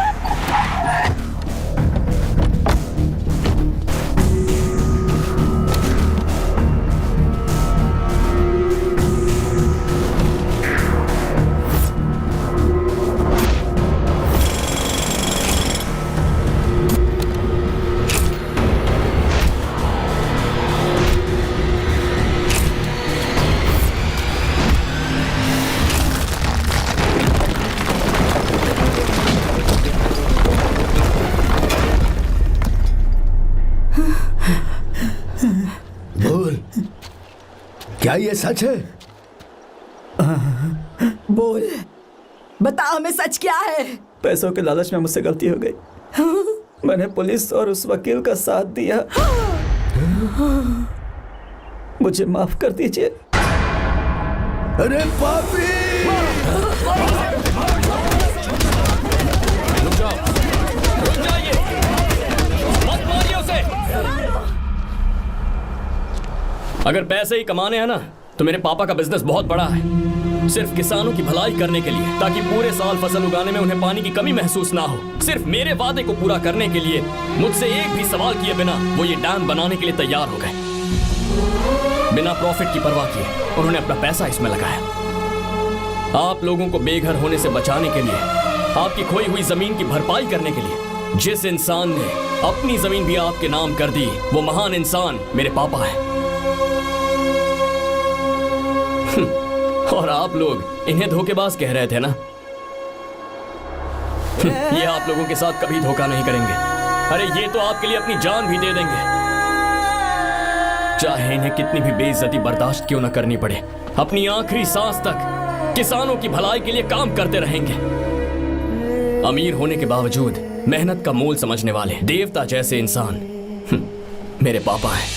क्या ये सच है? बोल, बता हमें सच क्या है? पैसों के लालच में मुझसे गलती हो गई। मैंने पुलिस और उस वकील का साथ दिया। मुझे माफ कर दीजिए। अरे पापी! अगर पैसे ही कमाने हैं ना तो मेरे पापा का बिजनेस बहुत बड़ा है, सिर्फ किसानों की भलाई करने के लिए, ताकि पूरे साल फसल उगाने में उन्हें पानी की कमी महसूस ना हो। सिर्फ मेरे वादे को पूरा करने के लिए मुझसे एक भी सवाल किए बिना वो ये डैम बनाने के लिए तैयार हो गए। बिना प्रॉफिट की परवाह किए उन्होंने अपना पैसा इसमें लगाया। आप लोगों को बेघर होने से बचाने के लिए, आपकी खोई हुई जमीन की भरपाई करने के लिए जिस इंसान ने अपनी जमीन भी आपके नाम कर दी, वो महान इंसान मेरे पापा है। और आप लोग इन्हें धोखेबाज कह रहे थे ना? ये आप लोगों के साथ कभी धोखा नहीं करेंगे। अरे ये तो आपके लिए अपनी जान भी दे देंगे, चाहे इन्हें कितनी भी बेइज्जती बर्दाश्त क्यों न करनी पड़े। अपनी आखिरी सांस तक किसानों की भलाई के लिए काम करते रहेंगे। अमीर होने के बावजूद मेहनत का मोल समझने वाले देवता जैसे इंसान मेरे पापा हैं।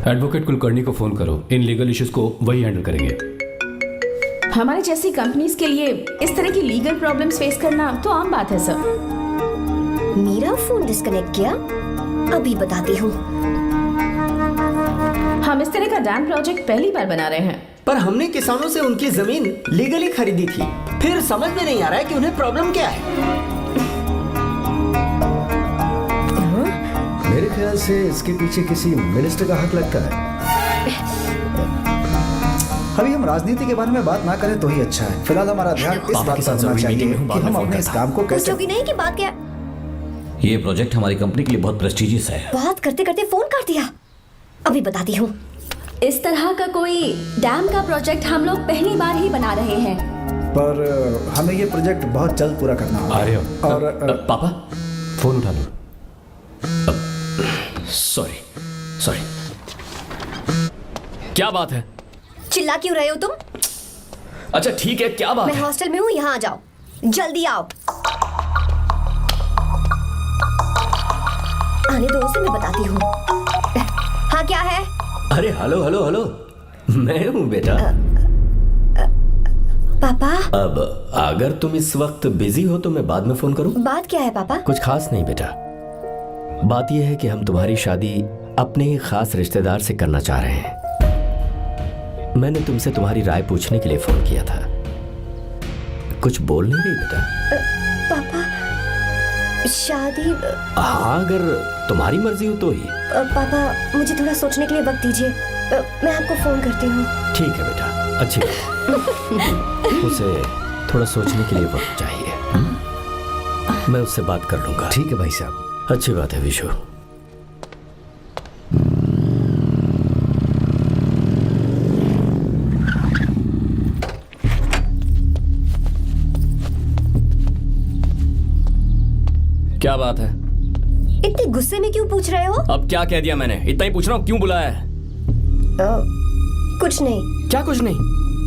एडवोकेट कुलकर्णी को फोन करो। इन लीगल इश्यूज को वही हैंडल करेंगे। हमारे जैसी कंपनीज के लिए इस तरह की लीगल प्रॉब्लम्स फेस करना तो आम बात है सर। मेरा फोन डिस्कनेक्ट किया? अभी बताती हूँ। हम इस तरह का डैम प्रोजेक्ट पहली बार बना रहे हैं। पर हमने किसानों से उनकी जमीन लीगली खरीदी थी। फिर समझ में नहीं आ रहा है कि उन्हें प्रॉब्लम क्या है। मेरे ख्याल से इसके पीछे किसी मिनिस्टर का हक लगता है। अभी हम राजनीति के बारे में बात ना करें तो ही अच्छा है। फिलहाल हमारा ध्यान इस बात पर होना चाहिए कि हम अपने इस काम को कैसे। पूछोगी नहीं कि बात क्या? ये प्रोजेक्ट हमारी कंपनी के लिए बहुत प्रेस्टिजियस है। बात करते करते फोन काट दिया। अभी बताती हूँ। इस तरह का कोई डैम का प्रोजेक्ट हम लोग पहली बार ही बना रहे हैं, पर हमें ये प्रोजेक्ट बहुत जल्द पूरा करना होगा। आ रहे हो? और पापा फोन उठा लो। Sorry sorry. क्या बात है? चिल्ला क्यों रहे हो तुम? अच्छा ठीक है, क्या बात मैं है? हॉस्टल में हूँ, यहाँ आ जाओ, जल्दी आओ। आने दो उसे, मैं बताती हूँ। हाँ क्या है? अरे हेलो हेलो हेलो, मैं हूँ बेटा। पापा। अब अगर तुम इस वक्त बिजी हो तो मैं बाद में फोन करूँ? बात क्या है पापा? कुछ खास नहीं बेटा, बात यह है कि हम तुम्हारी शादी अपने ही खास रिश्तेदार से करना चाह रहे हैं। मैंने तुमसे तुम्हारी राय पूछने के लिए फोन किया था। कुछ बोल नहीं रही बेटा? पापा शादी। हाँ अगर तुम्हारी मर्जी हो तो ही। पापा मुझे थोड़ा सोचने के लिए वक्त दीजिए, मैं आपको फोन करती हूँ। ठीक है बेटा, अच्छी बात। उसे थोड़ा सोचने के लिए वक्त चाहिए। मैं उससे बात कर लूंगा। ठीक है भाई साहब। अच्छी बात है विशु। क्या बात है? इतने गुस्से में क्यों पूछ रहे हो? अब क्या कह दिया मैंने? इतना ही पूछ रहा हूँ, क्यों बुलाया है? कुछ नहीं। क्या कुछ नहीं?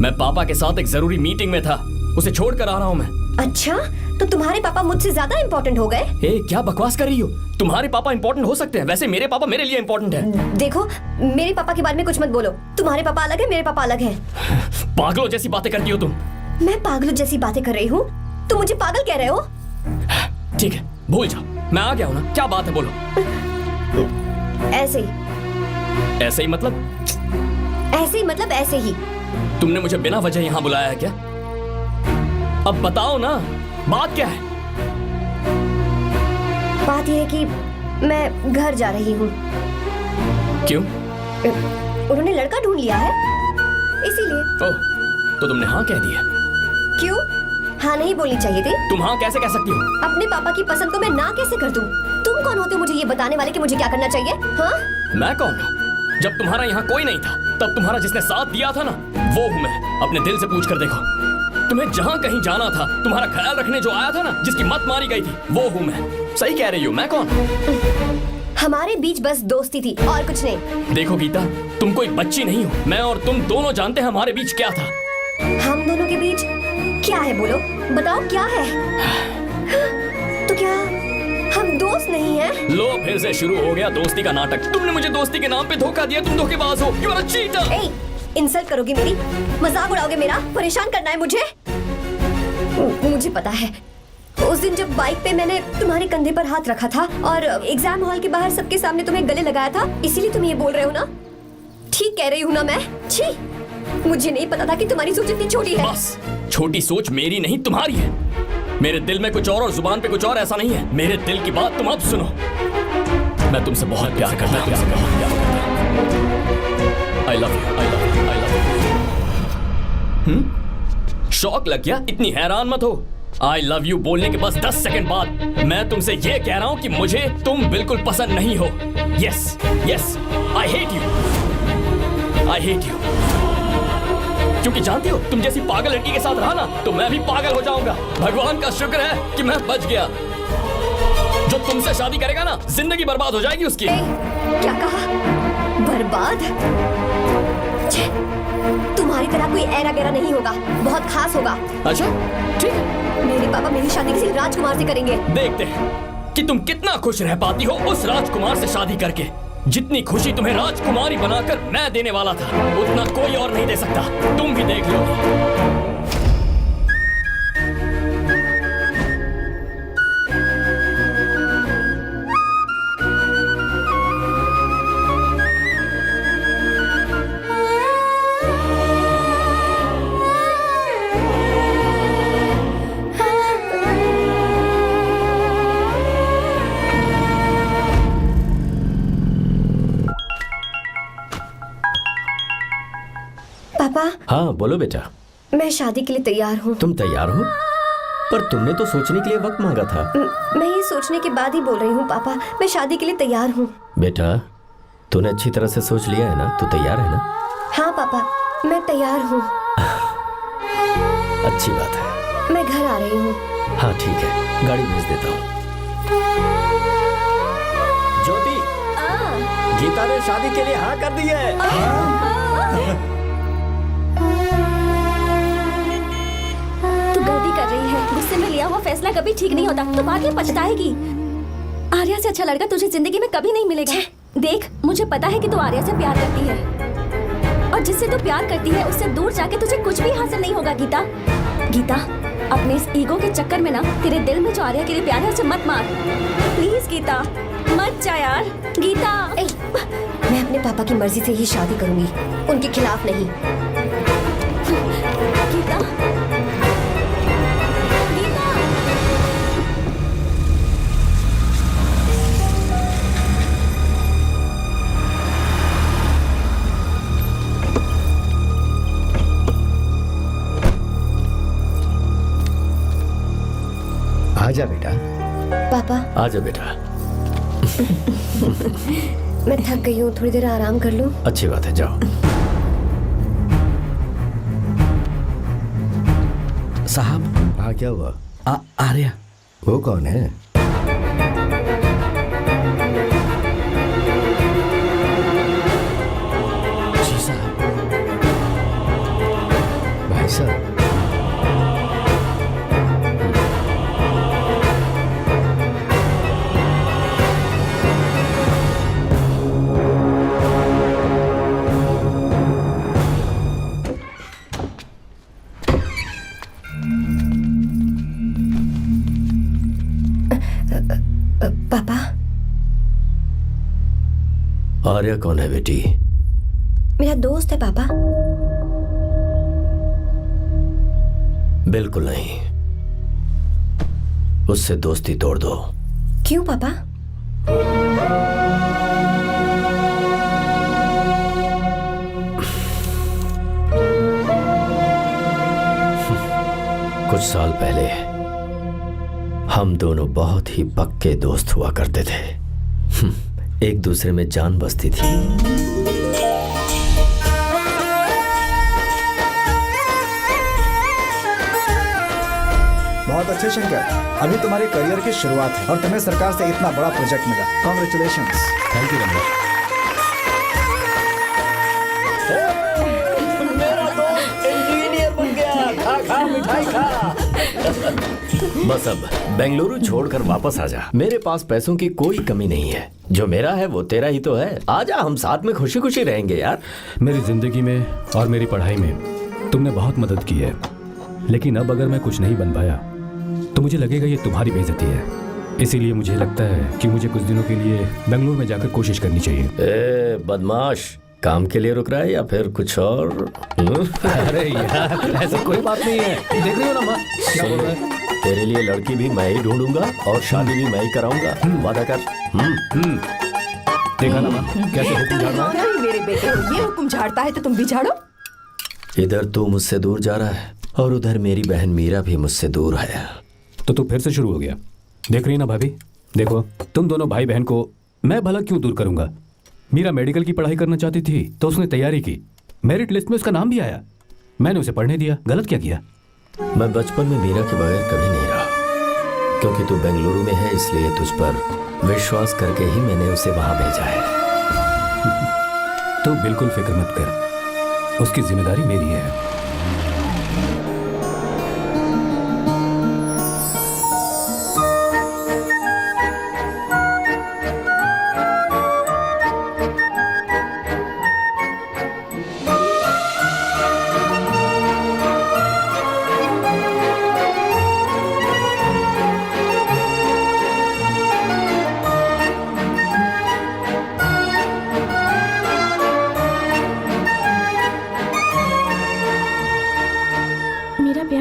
मैं पापा के साथ एक जरूरी मीटिंग में था, उसे छोड़ कर आ रहा हूँ मैं। अच्छा, तो तुम्हारे पापा मुझसे ज्यादा इम्पोर्टेंट हो गए? क्या बकवास कर रही हो? तुम्हारे पापा इम्पोर्टेंट हो सकते हैं, वैसे मेरे पापा मेरे लिए इम्पोर्टेंट है। देखो, मेरे पापा के बारे में कुछ मत बोलो। तुम्हारे पापा अलग है, मेरे पापा अलग है। पागलों जैसी बातें करती हो तुम। मैं पागलों जैसी बातें कर रही हूँ? तुम मुझे पागल कह रहे हो? ठीक है, भूल जाओ, मैं आ गया हूँ ना। क्या बात है, बोलो। ऐसे ही। ऐसे ही मतलब? ऐसे ही मतलब ऐसे ही। तुमने मुझे बिना वजह यहाँ बुलाया है क्या? अब बताओ ना, बात क्या है? बात यह है कि मैं घर जा रही हूँ। क्यों? उन्होंने लड़का ढूंढ लिया है, इसीलिए। ओह, तो तुमने हाँ कह दिया? क्यों? हाँ नहीं बोलनी चाहिए थी? तुम हाँ कैसे कह सकती हो? अपने पापा की पसंद को मैं ना कैसे कर दूं? तुम कौन होते हो मुझे ये बताने वाले कि मुझे क्या करना चाहिए? हाँ? मैं कौन हूँ? जब तुम्हारा यहाँ कोई नहीं था, तब तुम्हारा जिसने साथ दिया था ना, वो हूँ मैं। अपने दिल से पूछ कर देखो। तुम्हें जहाँ कहीं जाना था, तुम्हारा ख्याल रखने जो आया था ना, जिसकी मत मारी गई थी, वो हूँ मैं। सही कह रही हो, मैं कौन? हमारे बीच बस दोस्ती थी और कुछ नहीं। देखो गीता, तुम कोई बच्ची नहीं हो। मैं और तुम दोनों जानते हैं हमारे बीच क्या था। हम दोनों के बीच क्या है, बोलो, बताओ क्या है? तो क्या हम दोस्त नहीं हैं? लो, फिर से शुरू हो गया दोस्ती का नाटक। तुमने मुझे दोस्ती के नाम पे धोखा दिया, तुम धोखेबाज हो। You are a cheater. ए, इंसल्ट करोगे मेरी? मजाक उड़ाओगे मेरा? परेशान करना है मुझे? मुझे पता है, उस दिन जब बाइक पे मैंने तुम्हारे कंधे पर हाथ रखा था और एग्जाम हॉल के बाहर सबके सामने तुम्हें गले लगाया था, इसीलिए तुम ये बोल रहे हो ना? ठीक कह रही हूँ ना मैं? छी, मुझे नहीं पता था कि तुम्हारी सोच इतनी छोटी है। बस, छोटी सोच मेरी नहीं तुम्हारी है। मेरे दिल में कुछ और जुबान पे कुछ और, ऐसा नहीं है। मेरे दिल की बात तुम अब सुनो। मैं तुमसे बहुत प्यार करता हूँ। I love you, I love you, I love you। शौक लग गया? इतनी हैरान मत हो। I love you बोलने के बस 10 सेकंड बाद मैं तुमसे ये कह रहा हूँ कि मुझे तुम बिल्कुल पसंद नहीं हो। Yes, yes, I hate you, I hate you। क्योंकि जानती हो, तुम जैसी पागल लड़की के साथ रहा ना, तो मैं भी पागल हो जाऊंगा। भगवान का शुक्र है कि मैं बच गया। जो तुमसे शादी करेगा ना, जिंदगी बर्बाद हो जाएगी उसकी। क्या कहा? बर्बाद? तुम्हारी तरह कोई ऐरा गैरा नहीं होगा, बहुत खास होगा। अच्छा, ठीक है। मेरे पापा मेरी शादी किसी राजकुमार से करेंगे। देखते हैं कि तुम कितना खुश रह पाती हो उस राजकुमार से शादी करके। जितनी खुशी तुम्हें राजकुमारी बनाकर मैं देने वाला था, उतना कोई और नहीं दे सकता। तुम भी देख लो। पापा। हाँ बोलो बेटा। मैं शादी के लिए तैयार हूँ। तुम तैयार हो? पर तुमने तो सोचने के लिए वक्त मांगा था। मैं ये सोचने के बाद ही बोल रही हूँ पापा, मैं शादी के लिए तैयार हूँ। बेटा, तूने अच्छी तरह से सोच लिया है ना? तू तैयार है ना? हाँ पापा, मैं तैयार हूँ। अच्छी बात है। मैं घर आ रही हूँ। हाँ ठीक है, गाड़ी भेज देता हूँ। ज्योति, गीता ने शादी के लिए हाँ कर दी है। तू गलती कर रही है। गुस्से में लिया हुआ फैसला कभी ठीक नहीं होता, तो बाद में पछताएगी। आर्या से अच्छा लड़का तुझे जिंदगी में कभी नहीं मिलेगा। देख, मुझे पता है कि तू आर्या से प्यार करती है, और जिससे तू प्यार करती है उससे दूर जाके तुझे कुछ भी हासिल नहीं होगा। गीता, गीता, अपने इस ईगो के चक्कर में ना तेरे दिल में जो आर्या के लिए प्यार है उसे मत मार। प्लीज गीता, मत जा यार। गीता, मैं अपने पापा की मर्जी से ही शादी करूंगी, उनके खिलाफ नहीं। गीता, आजा बेटा। पापा। आजा बेटा। मैं थक गई हूँ, थोड़ी देर आराम कर लूं। अच्छी बात है, जाओ। साहब। हाँ क्या हुआ? आर्या। वो कौन है? भाई साहब, पापा, आर्या कौन है बेटी? मेरा दोस्त है पापा। बिल्कुल नहीं, उससे दोस्ती तोड़ दो। क्यों पापा? कुछ साल पहले हम दोनों बहुत ही पक्के दोस्त हुआ करते थे। एक दूसरे में जान बसती थी। बहुत अच्छे शंकर, अभी तुम्हारे करियर की शुरुआत है और तुम्हें सरकार से इतना बड़ा प्रोजेक्ट मिला। कॉन्ग्रेचुलेशंस। Thank you Ramesh. मेरा दोस्त इंजीनियर बन गया। खा खा मिठाई खा। बस अब बेंगलुरु छोड़कर वापस आ जा। मेरे पास पैसों की कोई कमी नहीं है। जो मेरा है वो तेरा ही तो है। आजा, हम साथ में खुशी खुशी रहेंगे यार। मेरी जिंदगी में और मेरी पढ़ाई में तुमने बहुत मदद की है, लेकिन अब अगर मैं कुछ नहीं बन पाया तो मुझे लगेगा ये तुम्हारी बेइज्जती है। इसीलिए मुझे लगता है कि मुझे कुछ दिनों के लिए बेंगलुरु में जाकर कोशिश करनी चाहिए। ए बदमाश, काम के लिए रुक रहा है या फिर कुछ और? अरे यार, ऐसी कोई बात नहीं है। देख रही हो ना माँ, क्या बोल रहा है? तेरे लिए लड़की भी मैं ही ढूंढूंगा और शादी भी मैं ही कराऊंगा। वादा कर। देखा ना माँ, कैसे हुक्म झाड़ रहा है? मेरे बेटे को ये हुक्म झाड़ता है तो तुम भी झाड़ो। इधर तू मुझसे दूर जा रहा है और उधर मेरी बहन मीरा भी मुझसे दूर है। तो तू फिर से शुरू हो गया। देख रही ना भाभी, देखो तुम दोनों भाई बहन को मैं भला क्यों दूर करूंगा। मीरा मेडिकल की पढ़ाई करना चाहती थी तो उसने तैयारी की, मेरिट लिस्ट में उसका नाम भी आया, मैंने उसे पढ़ने दिया। गलत क्या किया? मैं बचपन में मीरा के बगैर कभी नहीं रहा, क्योंकि तू बेंगलुरु में है इसलिए तुझ पर विश्वास करके ही मैंने उसे वहां भेजा है। तो बिल्कुल फिक्र मत कर, उसकी जिम्मेदारी मेरी है।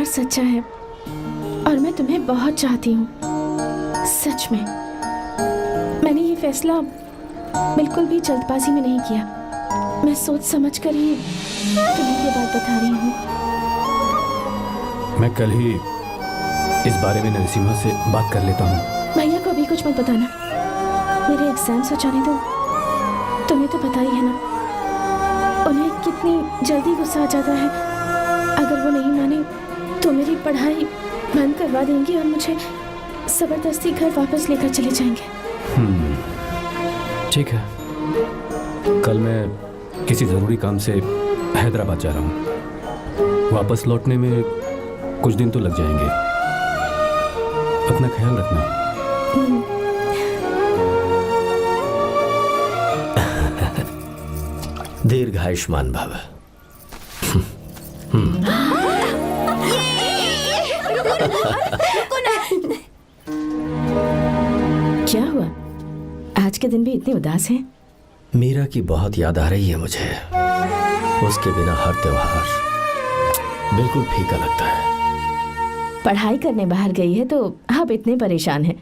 सच्चा है और मैं तुम्हें बहुत चाहती हूँ, सच में। मैंने ये फैसला बिल्कुल भी जल्दबाजी में नहीं किया। मैं सोच समझ कर ही तुम्हें ये बात बता रही हूँ। मैं कल ही इस बारे में नरसिम्हा से बात कर लेता हूँ। भैया को अभी कुछ मत बताना, मेरे एग्जाम्स हो जाने दो। तुम्हें तो पता ही है ना उन्हें कितनी जल्दी गुस्सा आ जाता है। अगर वो नहीं माने तो मेरी पढ़ाई बंद करवा देंगे और मुझे जबरदस्ती घर वापस लेकर चले जाएंगे। ठीक है, कल मैं किसी ज़रूरी काम से हैदराबाद जा रहा हूँ। वापस लौटने में कुछ दिन तो लग जाएंगे। अपना ख्याल रखना। दीर्घायुष्मान भव। क्या हुआ, आज के दिन भी इतने उदास हैं? मीरा की बहुत याद आ रही है मुझे। उसके बिना हर त्योहार बिल्कुल फीका लगता है। पढ़ाई करने बाहर गई है तो आप इतने परेशान हैं।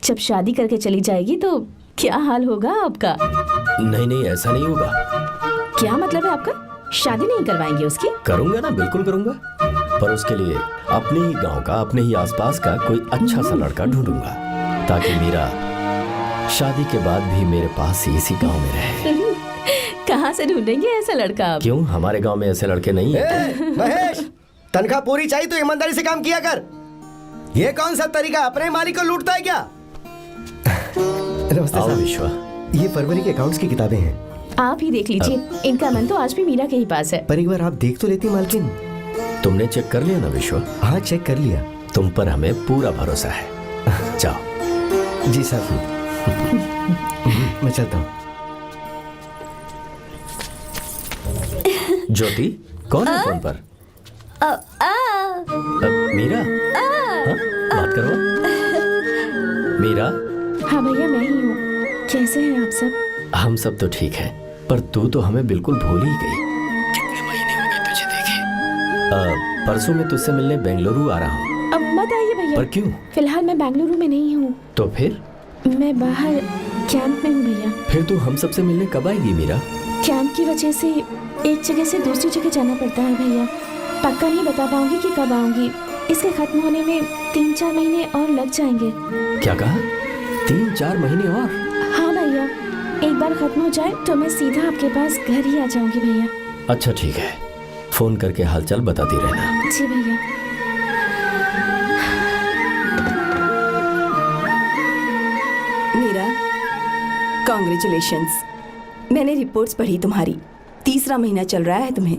जब शादी करके चली जाएगी तो क्या हाल होगा आपका? नहीं नहीं, ऐसा नहीं होगा। क्या मतलब है आपका? शादी नहीं करवाएंगे उसकी? करूंगा ना, बिल्कुल करूंगा, पर उसके लिए अपने ही गांव का, अपने ही आसपास का कोई अच्छा सा लड़का ढूंढूंगा ताकि मीरा शादी के बाद भी मेरे पास ही इसी गांव में रहे। कहाँ से ढूंढेंगे ऐसा लड़का आप? क्यों, हमारे गांव में ऐसे लड़के नहीं हैं? महेश, तनख्वाह पूरी चाहिए तो ईमानदारी से काम किया कर। ये कौन सा तरीका, अपने मालिक को लूटता है क्या? नमस्ते साहब। विश्वा, ये फरवरी के अकाउंट्स की किताबें हैं। आप ही देख लीजिए। इनका मन तो आज भी मीरा के ही पास है। पर एक बार आप देख तो लेती मालकिन। तुमने चेक कर लिया ना विश्व? हाँ चेक कर लिया। तुम पर हमें पूरा भरोसा है। जाओ। जी साहब। मैं चलता हूँ। ज्योति, कौन है फोन पर? मीरा? हाँ? बात करो। मीरा? हाँ भैया, मैं ही हूँ। कैसे हैं आप सब? हम सब तो ठीक हैं, पर तू तो हमें बिल्कुल भूल ही गई। कितने महीने हो गए तुझे देखे? परसों मैं तुझसे मिलने बेंगलुरु आ रहा हूँ। अब मत आइए भैया। पर क्यों? फिलहाल मैं बेंगलुरु में नहीं हूँ। तो फिर? मैं बाहर कैंप में हूँ भैया। फिर तू हम सबसे मिलने कब आएगी मीरा? कैंप की वजह से एक जगह से दूसरी जगह जाना पड़ता है भैया। पक्का नहीं बता पाऊंगी कि कब आऊंगी। इसके खत्म होने में 3-4 महीने और लग जाएंगे। क्या कहा? 3-4 महीने और? हाँ भैया, एक बार खत्म हो जाए तो मैं सीधा आपके पास घर ही आ जाऊंगी भैया। अच्छा ठीक है, फोन करके हालचाल बताती रहना। जी भैया। मीरा, कॉन्ग्रेचुलेशंस। मैंने रिपोर्ट्स पढ़ी तुम्हारी। 3रा महीना चल रहा है तुम्हें।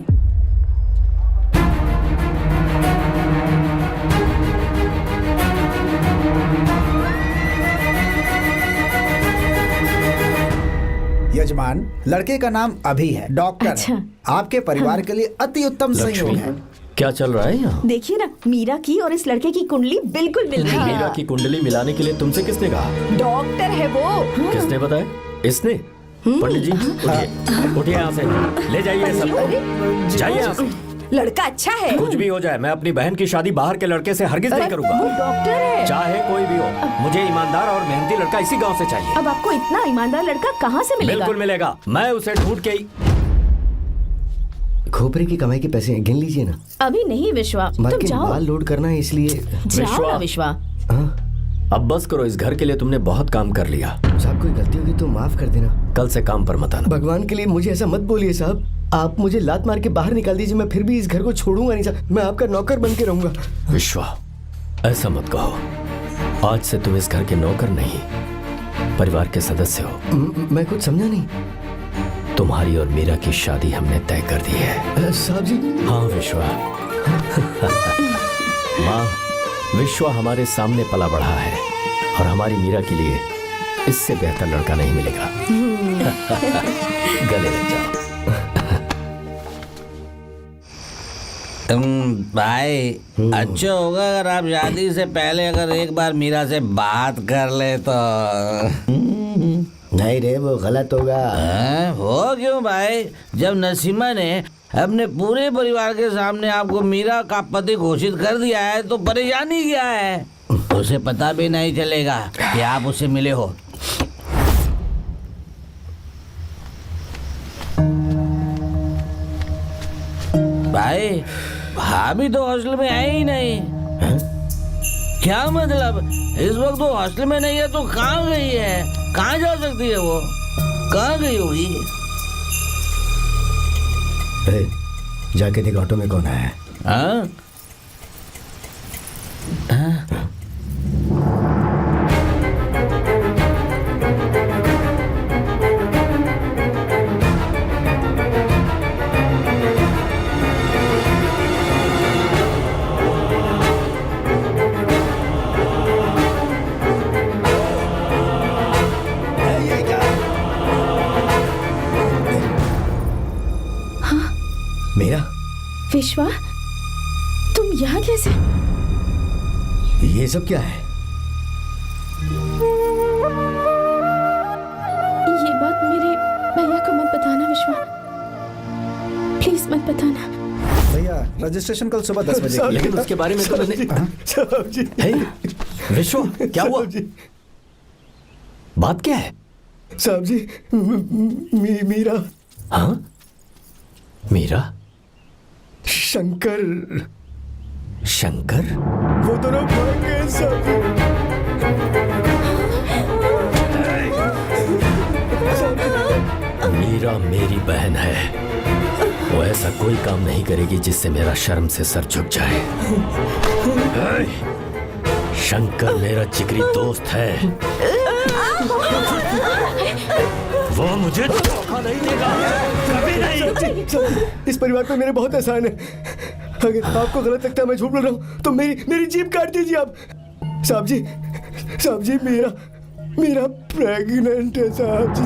यजमान, लड़के का नाम अभी है, डॉक्टर। अच्छा। आपके परिवार के लिए अति उत्तम संयोग है। क्या चल रहा है यहाँ? देखिए ना, मीरा की और इस लड़के की कुंडली बिल्कुल मिल रही है। मीरा की कुंडली मिलाने के लिए तुमसे किसने कहा? डॉक्टर है वो। किसने बताया? इसने? पंडित जी उठिए, उठिए यहाँ से, ले जाइए सब, जाइए यहाँ से। लड़का अच्छा है। कुछ भी हो जाए, मैं अपनी बहन की शादी बाहर के लड़के से हरगिज नहीं वो करूंगा। डॉक्टर है। चाहे कोई भी हो, मुझे ईमानदार और मेहनती लड़का इसी गांव से चाहिए। अब आपको इतना ईमानदार लड़का कहाँ से मिलेगा? बिल्कुल मिलेगा, मैं उसे ढूंढ के ही। खोपरे की कमाई के पैसे गिन लीजिए ना। अभी नहीं विश्वा, मर तुम के जाओ। माल लोड करना है इसलिए। जाओ ना विश्वा। हाँ? अब बस करो, इस घर के लिए तुमने बहुत काम कर लिया। साहब कोई गलती होगी तो माफ कर देना। कल से काम पर मत आना। भगवान के लिए मुझे ऐसा मत बोलिए साहब। आप मुझे लात मार के बाहर निकाल दीजिए, मैं फिर भी इस घर को छोड़ूंगा नहीं साहब। मैं आपका नौकर बन के रहूंगा। विश्वा, ऐसा मत कहो। आज से तुम इस घर के नौकर नहीं, परिवार के सदस्य हो। मैं कुछ समझा नहीं। तुम्हारी और मीरा की शादी हमने तय कर दी है। साहब जी। हाँ विश्वा। माँ, विश्वा हमारे सामने पला बढ़ा है और हमारी मीरा के लिए इससे बेहतर लड़का नहीं मिलेगा। गले लग जाओ। भाई, अच्छा होगा अगर आप शादी से पहले अगर एक बार मीरा से बात कर ले तो। नहीं रे, वो गलत होगा। हो क्यों भाई? जब नसीमा ने अपने पूरे परिवार के सामने आपको मीरा का पति घोषित कर दिया है तो परेशानी क्या है? उसे पता भी नहीं चलेगा कि आप उससे मिले हो। भाई, भाभी तो हॉस्टल में है ही नहीं। क्या मतलब? इस वक्त वो हॉस्टल में नहीं है तो कहाँ गई है? कहाँ जा सकती है वो? कहाँ गई होगी? जाके देख ऑटो में कौन आया है। हाँ? मेरा? विश्वा, तुम यहाँ कैसे? ये सब क्या है? ये बात मेरे भैया को मत बताना विश्वा, प्लीज मत बताना। भैया, रजिस्ट्रेशन कल सुबह 10 बजे। लेकिन उसके बारे में तो मैंने। हे, विश्वा, क्या हुआ? बात क्या है? साहब जी, मीरा। हाँ? मीरा? शंकर। शंकर? वो दोनों भाग गए साहब जी। मीरा मेरी बहन है, वो ऐसा कोई काम नहीं करेगी जिससे मेरा शर्म से सर झुक जाए। शंकर मेरा जिगरी दोस्त है, वो मुझे धोखा नहीं देगा, कभी नहीं। इस परिवार पे मेरे बहुत एहसान है। अगर आपको गलत लगता है मैं झूठ बोल रहा हूँ तो मेरी जीभ काट दीजिए आप। साहब जी मेरा प्रेग्नेंट है साहब जी।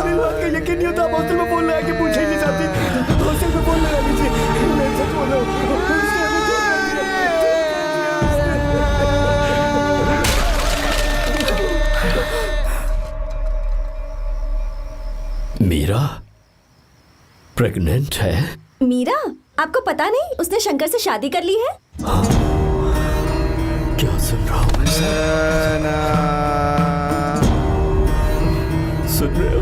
मेरी बात का यकीन नहीं होता। आप हॉस्टल में फोन लगा के पूछेंगे साहब जी। हॉस्टल में फोन लगा लीजिए, मैं सच बोल रहा हूँ। मीरा प्रेग्नेंट है? मीरा, आपको पता नहीं उसने शंकर से शादी कर ली है? क्या सुन रहा हूँ मैं? सुन रहे हो?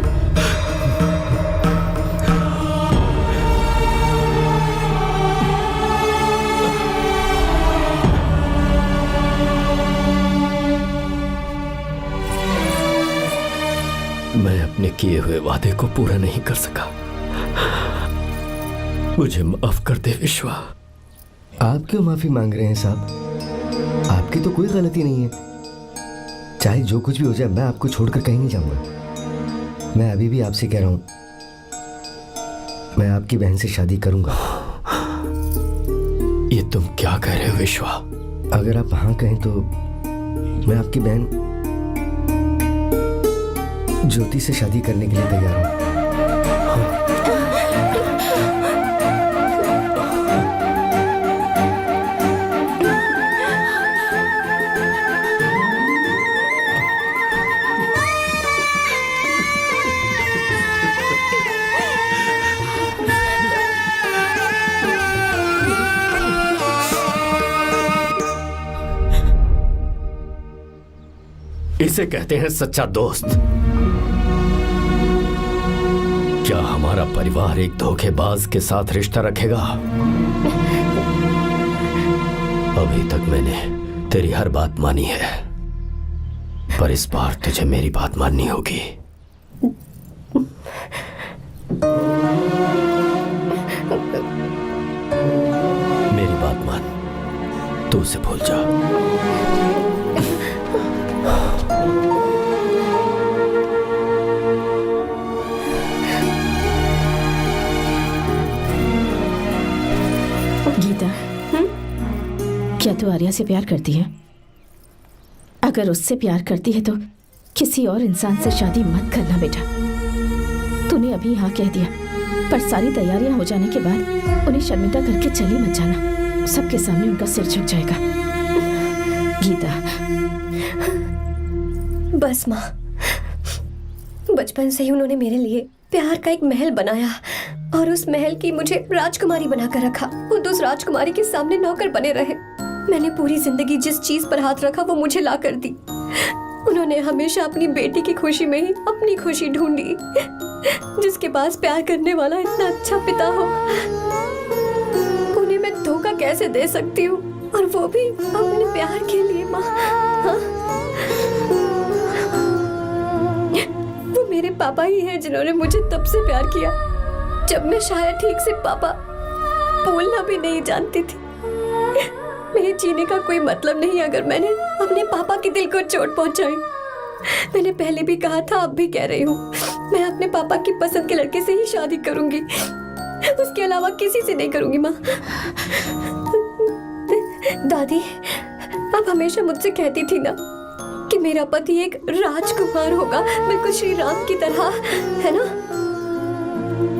मैं अपने किए हुए वादे को पूरा नहीं कर सका। मुझे माफ कर दे विश्वा। आप क्यों माफी मांग रहे हैं साहब? आपकी तो कोई गलती नहीं है। चाहे जो कुछ भी हो जाए मैं आपको छोड़कर कहीं नहीं जाऊंगा। मैं अभी भी आपसे कह रहा हूं, मैं आपकी बहन से शादी करूंगा। ये तुम क्या कह रहे हो विश्वा? अगर आप हाँ कहें तो मैं आपकी बहन ज्योति से शादी करने के लिए तैयार हूं। इसे कहते हैं सच्चा दोस्त। क्या हमारा परिवार एक धोखेबाज के साथ रिश्ता रखेगा? अभी तक मैंने तेरी हर बात मानी है, पर इस बार तुझे मेरी बात माननी होगी। मेरी बात मान, तू उसे भूल जा। गीता, क्या तू आर्या से प्यार करती है? अगर उससे प्यार करती है तो किसी और इंसान से शादी मत करना बेटा। तूने अभी हाँ कह दिया, पर सारी तैयारियां हो जाने के बाद उन्हें शर्मिंदा करके चली मत जाना। सबके सामने उनका सिर झुक जाएगा। गीता, बस माँ, बचपन से ही उन्होंने मेरे लिए प्यार का एक महल बनाया और उस महल की मुझे राजकुमारी बनाकर रखा। वो उस राजकुमारी के सामने नौकर बने रहे। मैंने पूरी जिंदगी जिस चीज पर हाथ रखा वो मुझे ला कर दी। उन्होंने हमेशा अपनी बेटी की खुशी में ही अपनी खुशी ढूंढी। जिसके पास प्यार करने वाला इतना अच्छा पिता हो, उन्हें मैं धोखा कैसे दे सकती हूँ, और वो भी अपने प्यार के लिए। माँ, हाँ? वो मेरे पापा ही हैं जिन्होंने मुझे तब से प्यार किया जब मैं शायद ठीक से पापा बोलना भी नहीं जानती थी। मेरे जीने का कोई मतलब नहीं अगर मैंने अपने पापा के दिल को चोट पहुंचाई। मैंने पहले भी कहा था, अब भी कह रही हूँ, मैं अपने पापा की पसंद के लड़के से ही शादी करूंगी, उसके अलावा किसी से नहीं करूंगी। माँ, दादी आप हमेशा मुझसे कहती थी ना कि मेरा पति एक राजकुमार होगा, बिल्कुल श्री राम की तरह, है ना?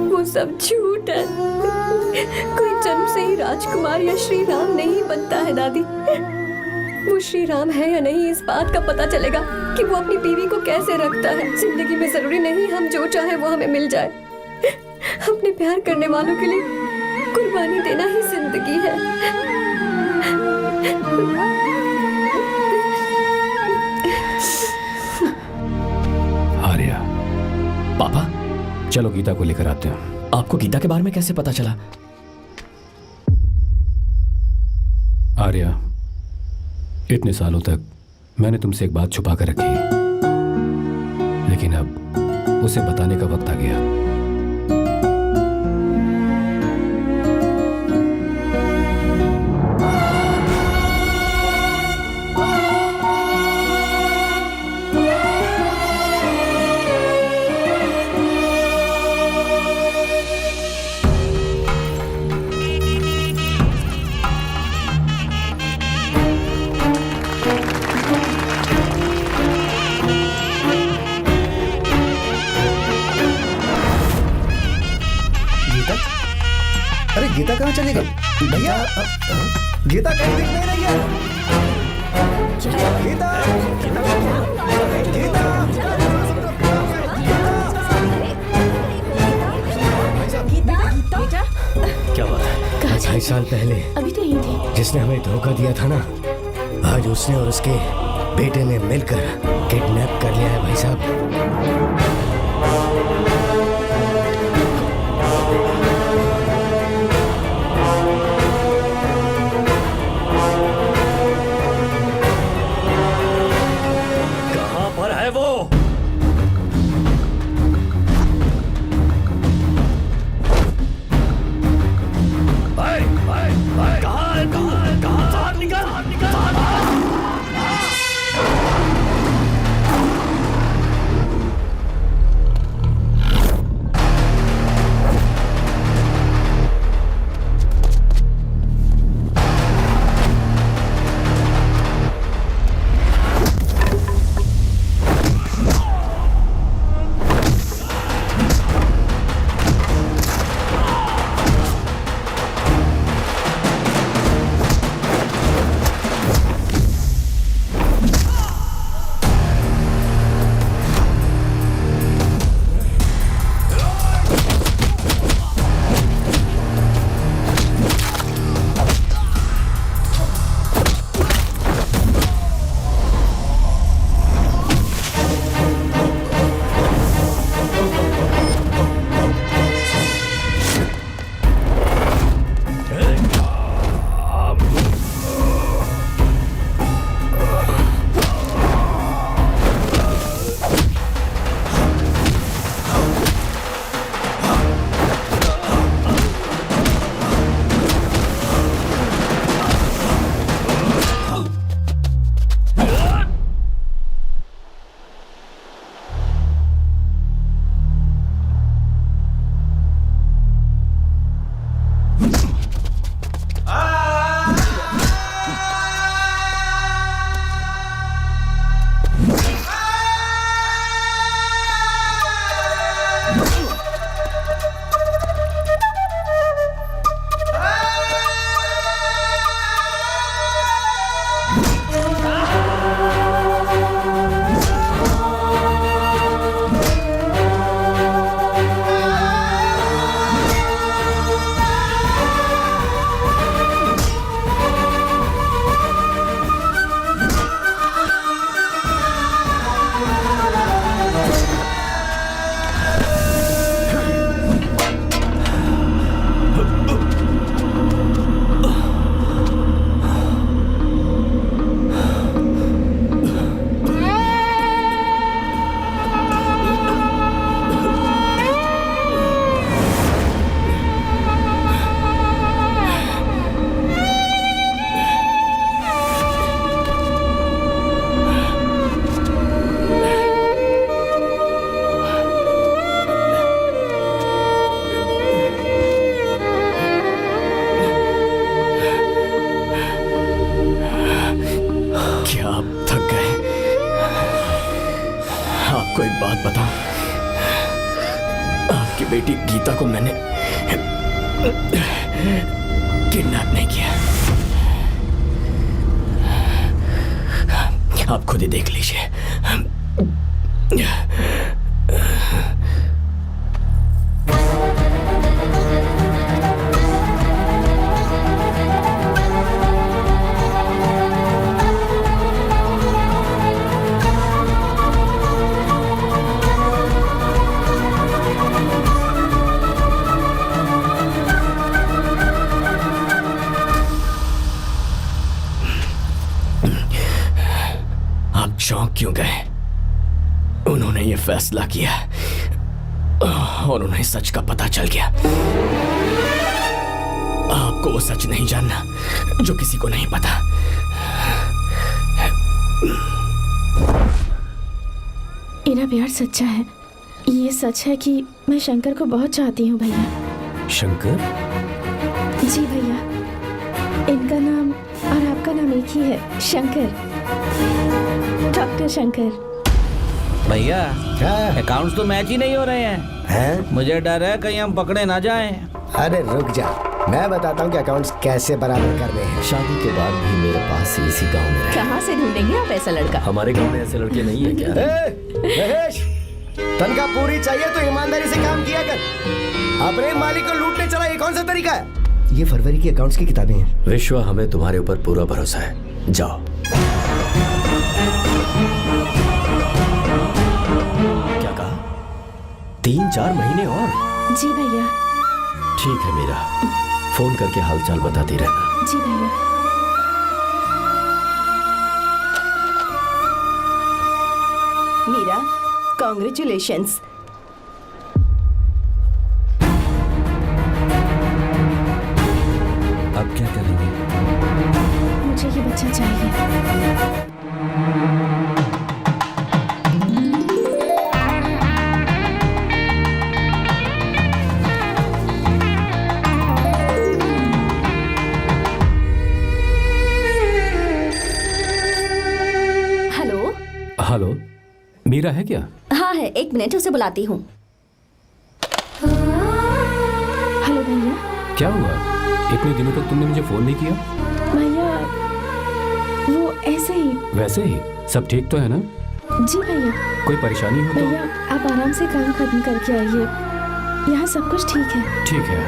वो सब झूठ है। कोई जन्म से ही राजकुमार या श्री राम नहीं बनता है दादी। वो श्री राम है या नहीं, इस बात का पता चलेगा कि वो अपनी बीवी को कैसे रखता है। जिंदगी में जरूरी नहीं हम जो चाहे वो हमें मिल जाए। अपने प्यार करने वालों के लिए कुर्बानी देना ही जिंदगी है। आर्या, पापा, चलो गीता को लेकर आते हैं। आपको गीता के बारे में कैसे पता चला? आर्या, इतने सालों तक मैंने तुमसे एक बात छुपा कर रखी, लेकिन अब उसे बताने का वक्त आ गया। अरे गीता कहाँ चली गई भैया? गीता कहीं दिख नहीं रही है। गीता, बेटा क्या बात है? 2.5 साल पहले अभी तो यही थी। जिसने हमें धोखा दिया था ना, आज उसने और उसके बेटे ने मिलकर किडनैप कर लिया है भाई साहब। कहां पर है वो? कहां है तू? बाहर निकल, आपको एक बात बताऊं, आपकी बेटी गीता को मैंने किडनैप नहीं किया। आप खुद ही देख लीजिए। चौंक क्यों गए? उन्होंने ये फैसला किया और उन्हें सच का पता चल गया। आपको वो सच नहीं जानना जो किसी को नहीं पता। इनका प्यार सच्चा है। ये सच है कि मैं शंकर को बहुत चाहती हूँ भैया। शंकर? जी भैया, इनका नाम और आपका नाम एक ही है, शंकर, डॉक्टर शंकर। भैया अकाउंट्स तो मैच ही नहीं हो रहे हैं। मुझे डर है कहीं हम पकड़े ना जाएं। अरे रुक जा, मैं बताता हूँ कि अकाउंट्स कैसे बराबर करने हैं। शादी के बाद भी मेरे पास इसी गांव में रहे। कहाँ से ढूंढेंगे आप ऐसा लड़का? हमारे गांव में ऐसे लड़के नहीं है क्या? महेश, तनख्वाह पूरी चाहिए तो ईमानदारी से काम किया कर। अपने मालिक को लूटने चला, ये कौन सा तरीका है? ये फरवरी की अकाउंट्स की किताबें हैं। विश्व, हमें तुम्हारे ऊपर पूरा भरोसा है। जाओ। क्या कहा? 3-4 महीने और? जी भैया। ठीक है मीरा, फोन करके हालचाल बताती रहना। जी भैया। मीरा, कॉन्ग्रेचुलेशंस। अब क्या करेंगे? मुझे ये बच्चा चाहिए। हेलो। हेलो, मीरा है क्या? हाँ है, 1 मिनट, उसे बुलाती हूँ। हेलो भैया। क्या हुआ? इतने दिनों तक तुमने मुझे फोन नहीं किया? भैया वो ऐसे ही। वैसे ही? सब ठीक तो है ना? जी भैया। कोई परेशानी हो तो? भैया आप आराम से काम खत्म करके आइए, यहाँ सब कुछ ठीक है। ठीक है।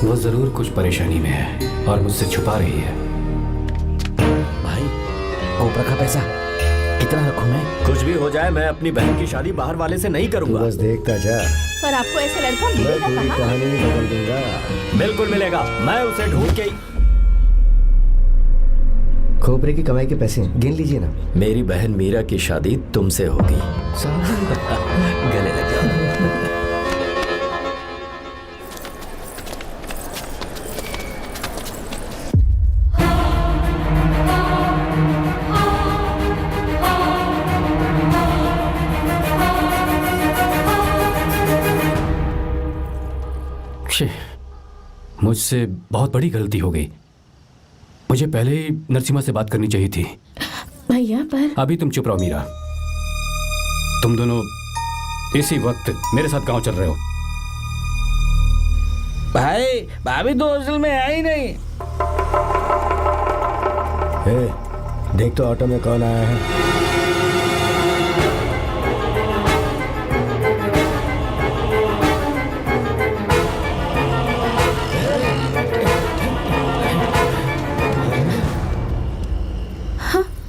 वो जरूर कुछ परेशानी में है और मुझसे छुपा रही है। भाई, कोपरा का पैसा कितना रखूं मैं? कुछ भी हो जाए, मैं अपनी बहन की शादी बाहर वाले से नहीं करूंगा। बस देखता जा, पर आपको ऐसा लड़का मैं मिलेगा पूरी कहाँ? कहानी ही बदल दूंगा। बिल्कुल मिलेगा, मैं उसे ढूंढ के। खोपरे की कमाई के पैसे गिन लीजिए ना। मेरी बहन मीरा की शादी तुमसे होगी। गले लग जाओ। मुझसे बहुत बड़ी गलती हो गई। मुझे पहले ही नरसिम्हा से बात करनी चाहिए थी। भैया पर अभी तुम चुप रहो मीरा। तुम दोनों इसी वक्त मेरे साथ गांव चल रहे हो। भाई, भाभी तो हॉस्टल में है ही नहीं। देख तो ऑटो में कौन आया है।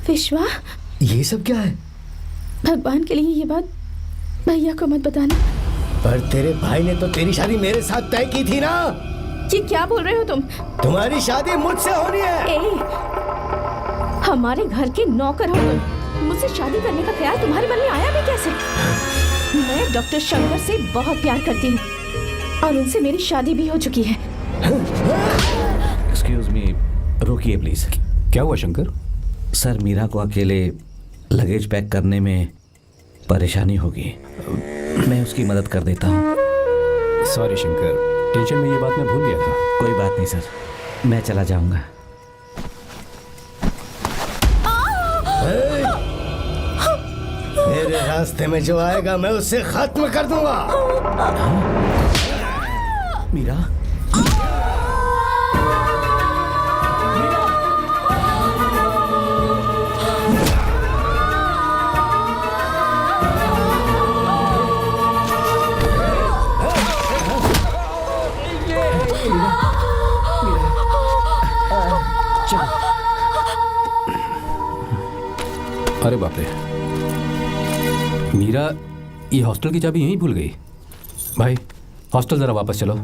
विश्वा, ये सब क्या है? भगवान के लिए ये बात भैया को मत बताना। पर तेरे भाई ने तो तेरी शादी मेरे साथ तय की थी ना। ये क्या बोल रहे हो तुम? तुम्हारी शादी मुझसे होनी है। हमारे घर के नौकर हो तुम, मुझसे शादी करने का ख्याल तुम्हारे मन में आया भी कैसे? मैं डॉक्टर शंकर से बहुत प्यार करती हूँ और उनसे मेरी शादी भी हो चुकी है। एक्सक्यूज मी, रुकिए प्लीज। क्या हुआ शंकर? सर, मीरा को अकेले लगेज पैक करने में परेशानी होगी, मैं उसकी मदद कर देता हूँ। सॉरी शंकर, टेंशन में ये बात मैं भूल गया था। कोई बात नहीं सर, मैं चला जाऊंगा। मेरे रास्ते में जो आएगा मैं उससे खत्म कर दूंगा। मीरा, अरे बाप रे, मीरा ये हॉस्टल की चाबी यहीं भूल गई। भाई, हॉस्टल जरा वापस चलो।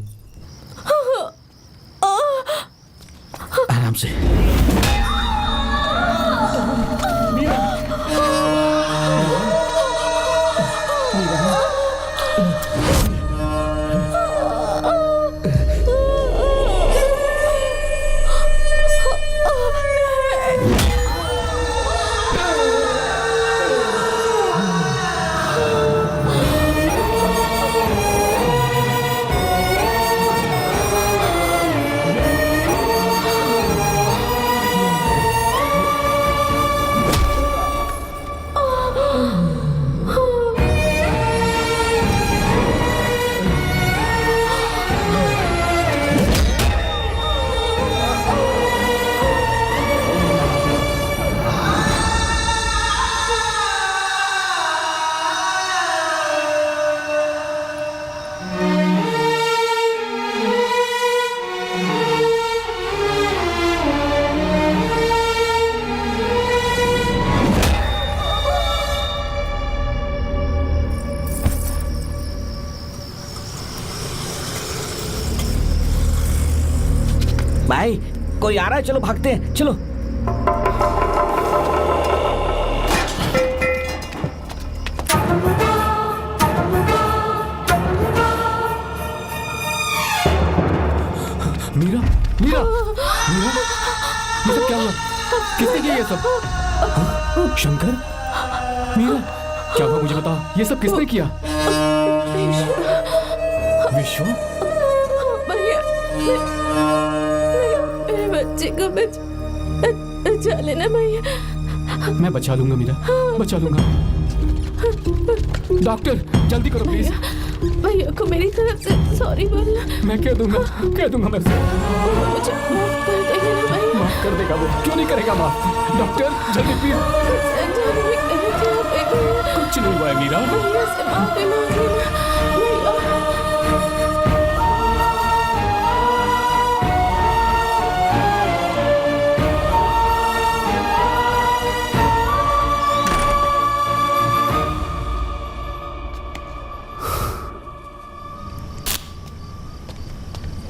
आराम से। कोई आ रहा है, चलो भागते हैं, चलो। मीरा, मीरा, मीरा, ये सब क्या हुआ? किसने किया ये सब? हाँ? शंकर, मीरा, क्या हुआ मुझे बता, ये सब किसने किया? विश्व, भैया, मेरे बच्चे को बचा लेना भैया। मैं बचा लूंगा मीरा, बचा लूंगा। डॉक्टर, जल्दी करो प्लीज। भैया को मेरी तरफ से सॉरी बोलना। मैं कह दूंगा मैं उसे। मुझे माफ कर देगा ना भैया? माफ कर देगा वो, क्यों नहीं करेगा माफ? डॉक्टर जल्दी प्लीज। कुछ नहीं हुआ है मीरा। भैया से माफी मांग लेना भैया।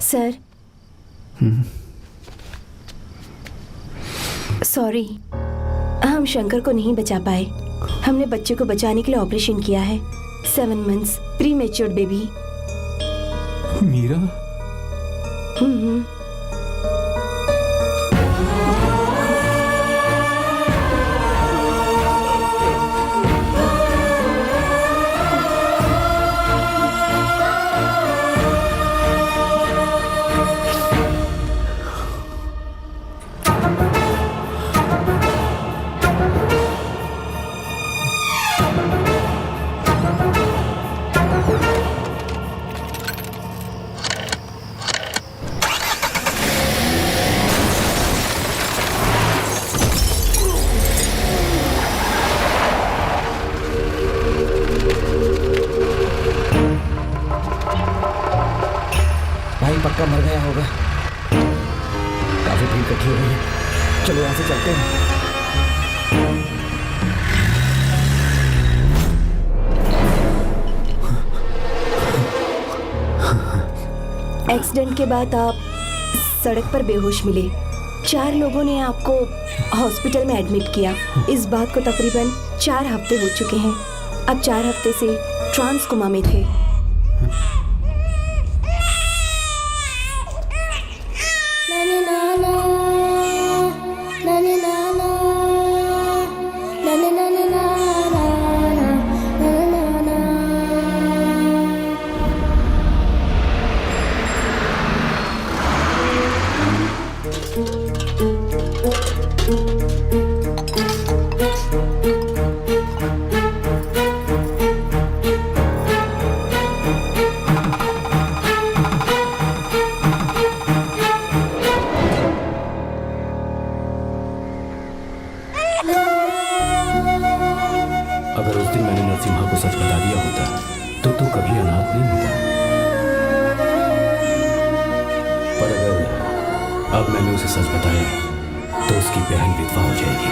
सर, सॉरी, हम शंकर को नहीं बचा पाए। हमने बच्चे को बचाने के लिए ऑपरेशन किया है। 7 months pre matured baby. Meera, पक्का मर गया होगा। काफी भीड़ इकट्ठी हो गई है, चलो यहाँ से चलते हैं। एक्सीडेंट के बाद आप सड़क पर बेहोश मिले। 4 लोगों ने आपको हॉस्पिटल में एडमिट किया। इस बात को तकरीबन 4 हफ्ते हो चुके हैं। अब 4 हफ्ते से ट्रांस कोमा में थे। अगर उस दिन मैंने नरसिम्हा को सच बता दिया होता तो तू कभी अनाथ नहीं होता। पर अगर अब मैंने उसे सच बताया तो उसकी बहन विधवा हो जाएगी।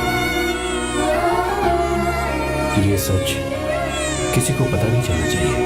ये सच किसी को पता नहीं चलना चाहिए।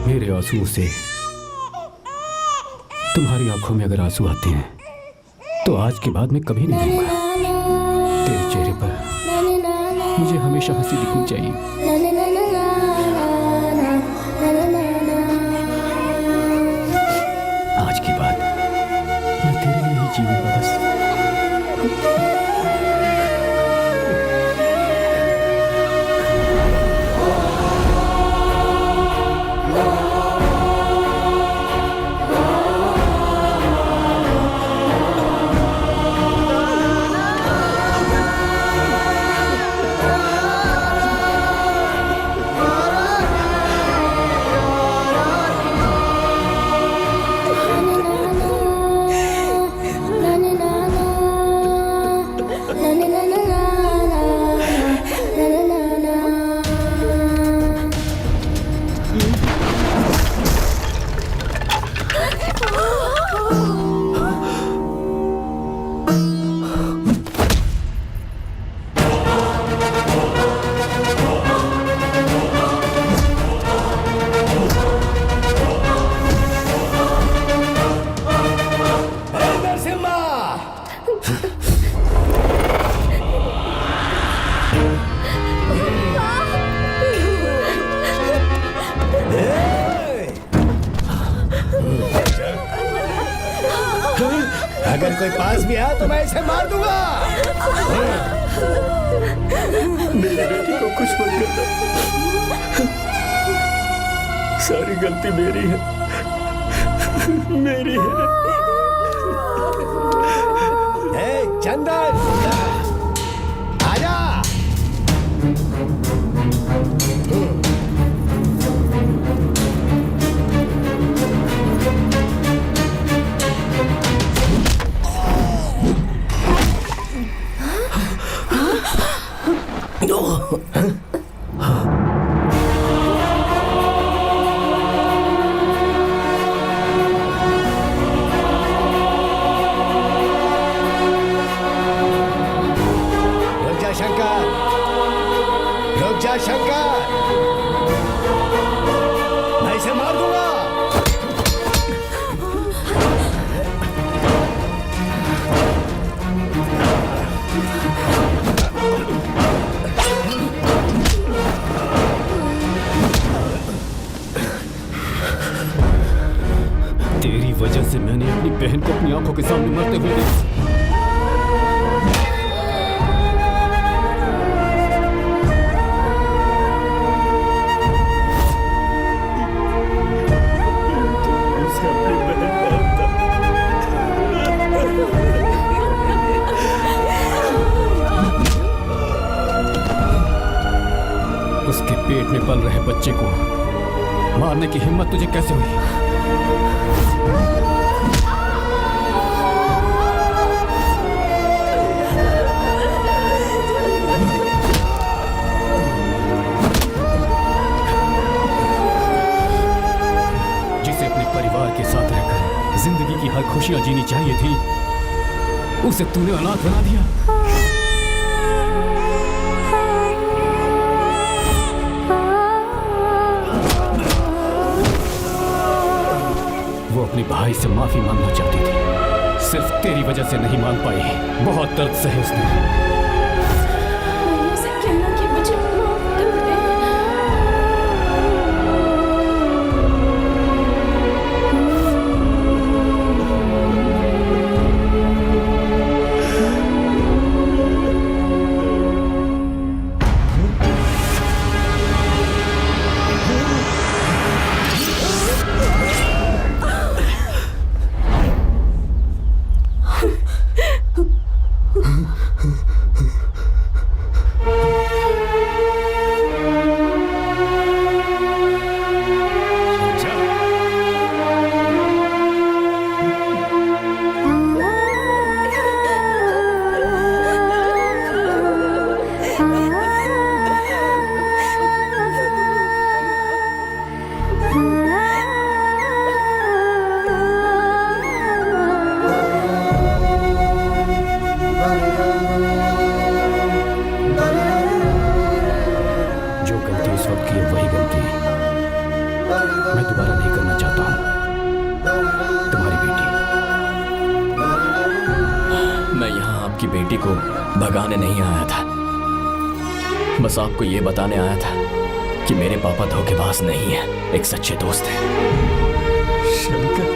मेरे आंसुओं से तुम्हारी आंखों में अगर आंसू आते हैं तो आज के बाद मैं कभी नहीं दूंगा। तेरे चेहरे पर मुझे हमेशा हंसी दिखनी चाहिए। आज के बाद मैं तेरे लिए ही जीऊंगा बस। पास भी आया तो मैं इसे मार दूंगा। मेरी बेटी को कुछ मत करना, सारी गलती मेरी है, मेरी है। चंदन आजा। शंकर, मैं इसे मार दूंगा। तेरी वजह से मैंने अपनी बहन को अपनी आंखों के सामने मरते हुए देखा। उसके पेट में पल रहे बच्चे को मारने की हिम्मत तुझे कैसे हुई? जिसे अपने परिवार के साथ रहकर जिंदगी की हर खुशियां जीनी चाहिए थी, उसे तूने अनाथ बना दिया। वो अपने भाई से माफी मांगना चाहती थी, सिर्फ तेरी वजह से नहीं मांग पाई। बहुत दर्द सहे उसने। भगाने नहीं आया था, बस आपको ये बताने आया था कि मेरे पापा धोखेबाज नहीं है, एक सच्चे दोस्त हैं। शंकर,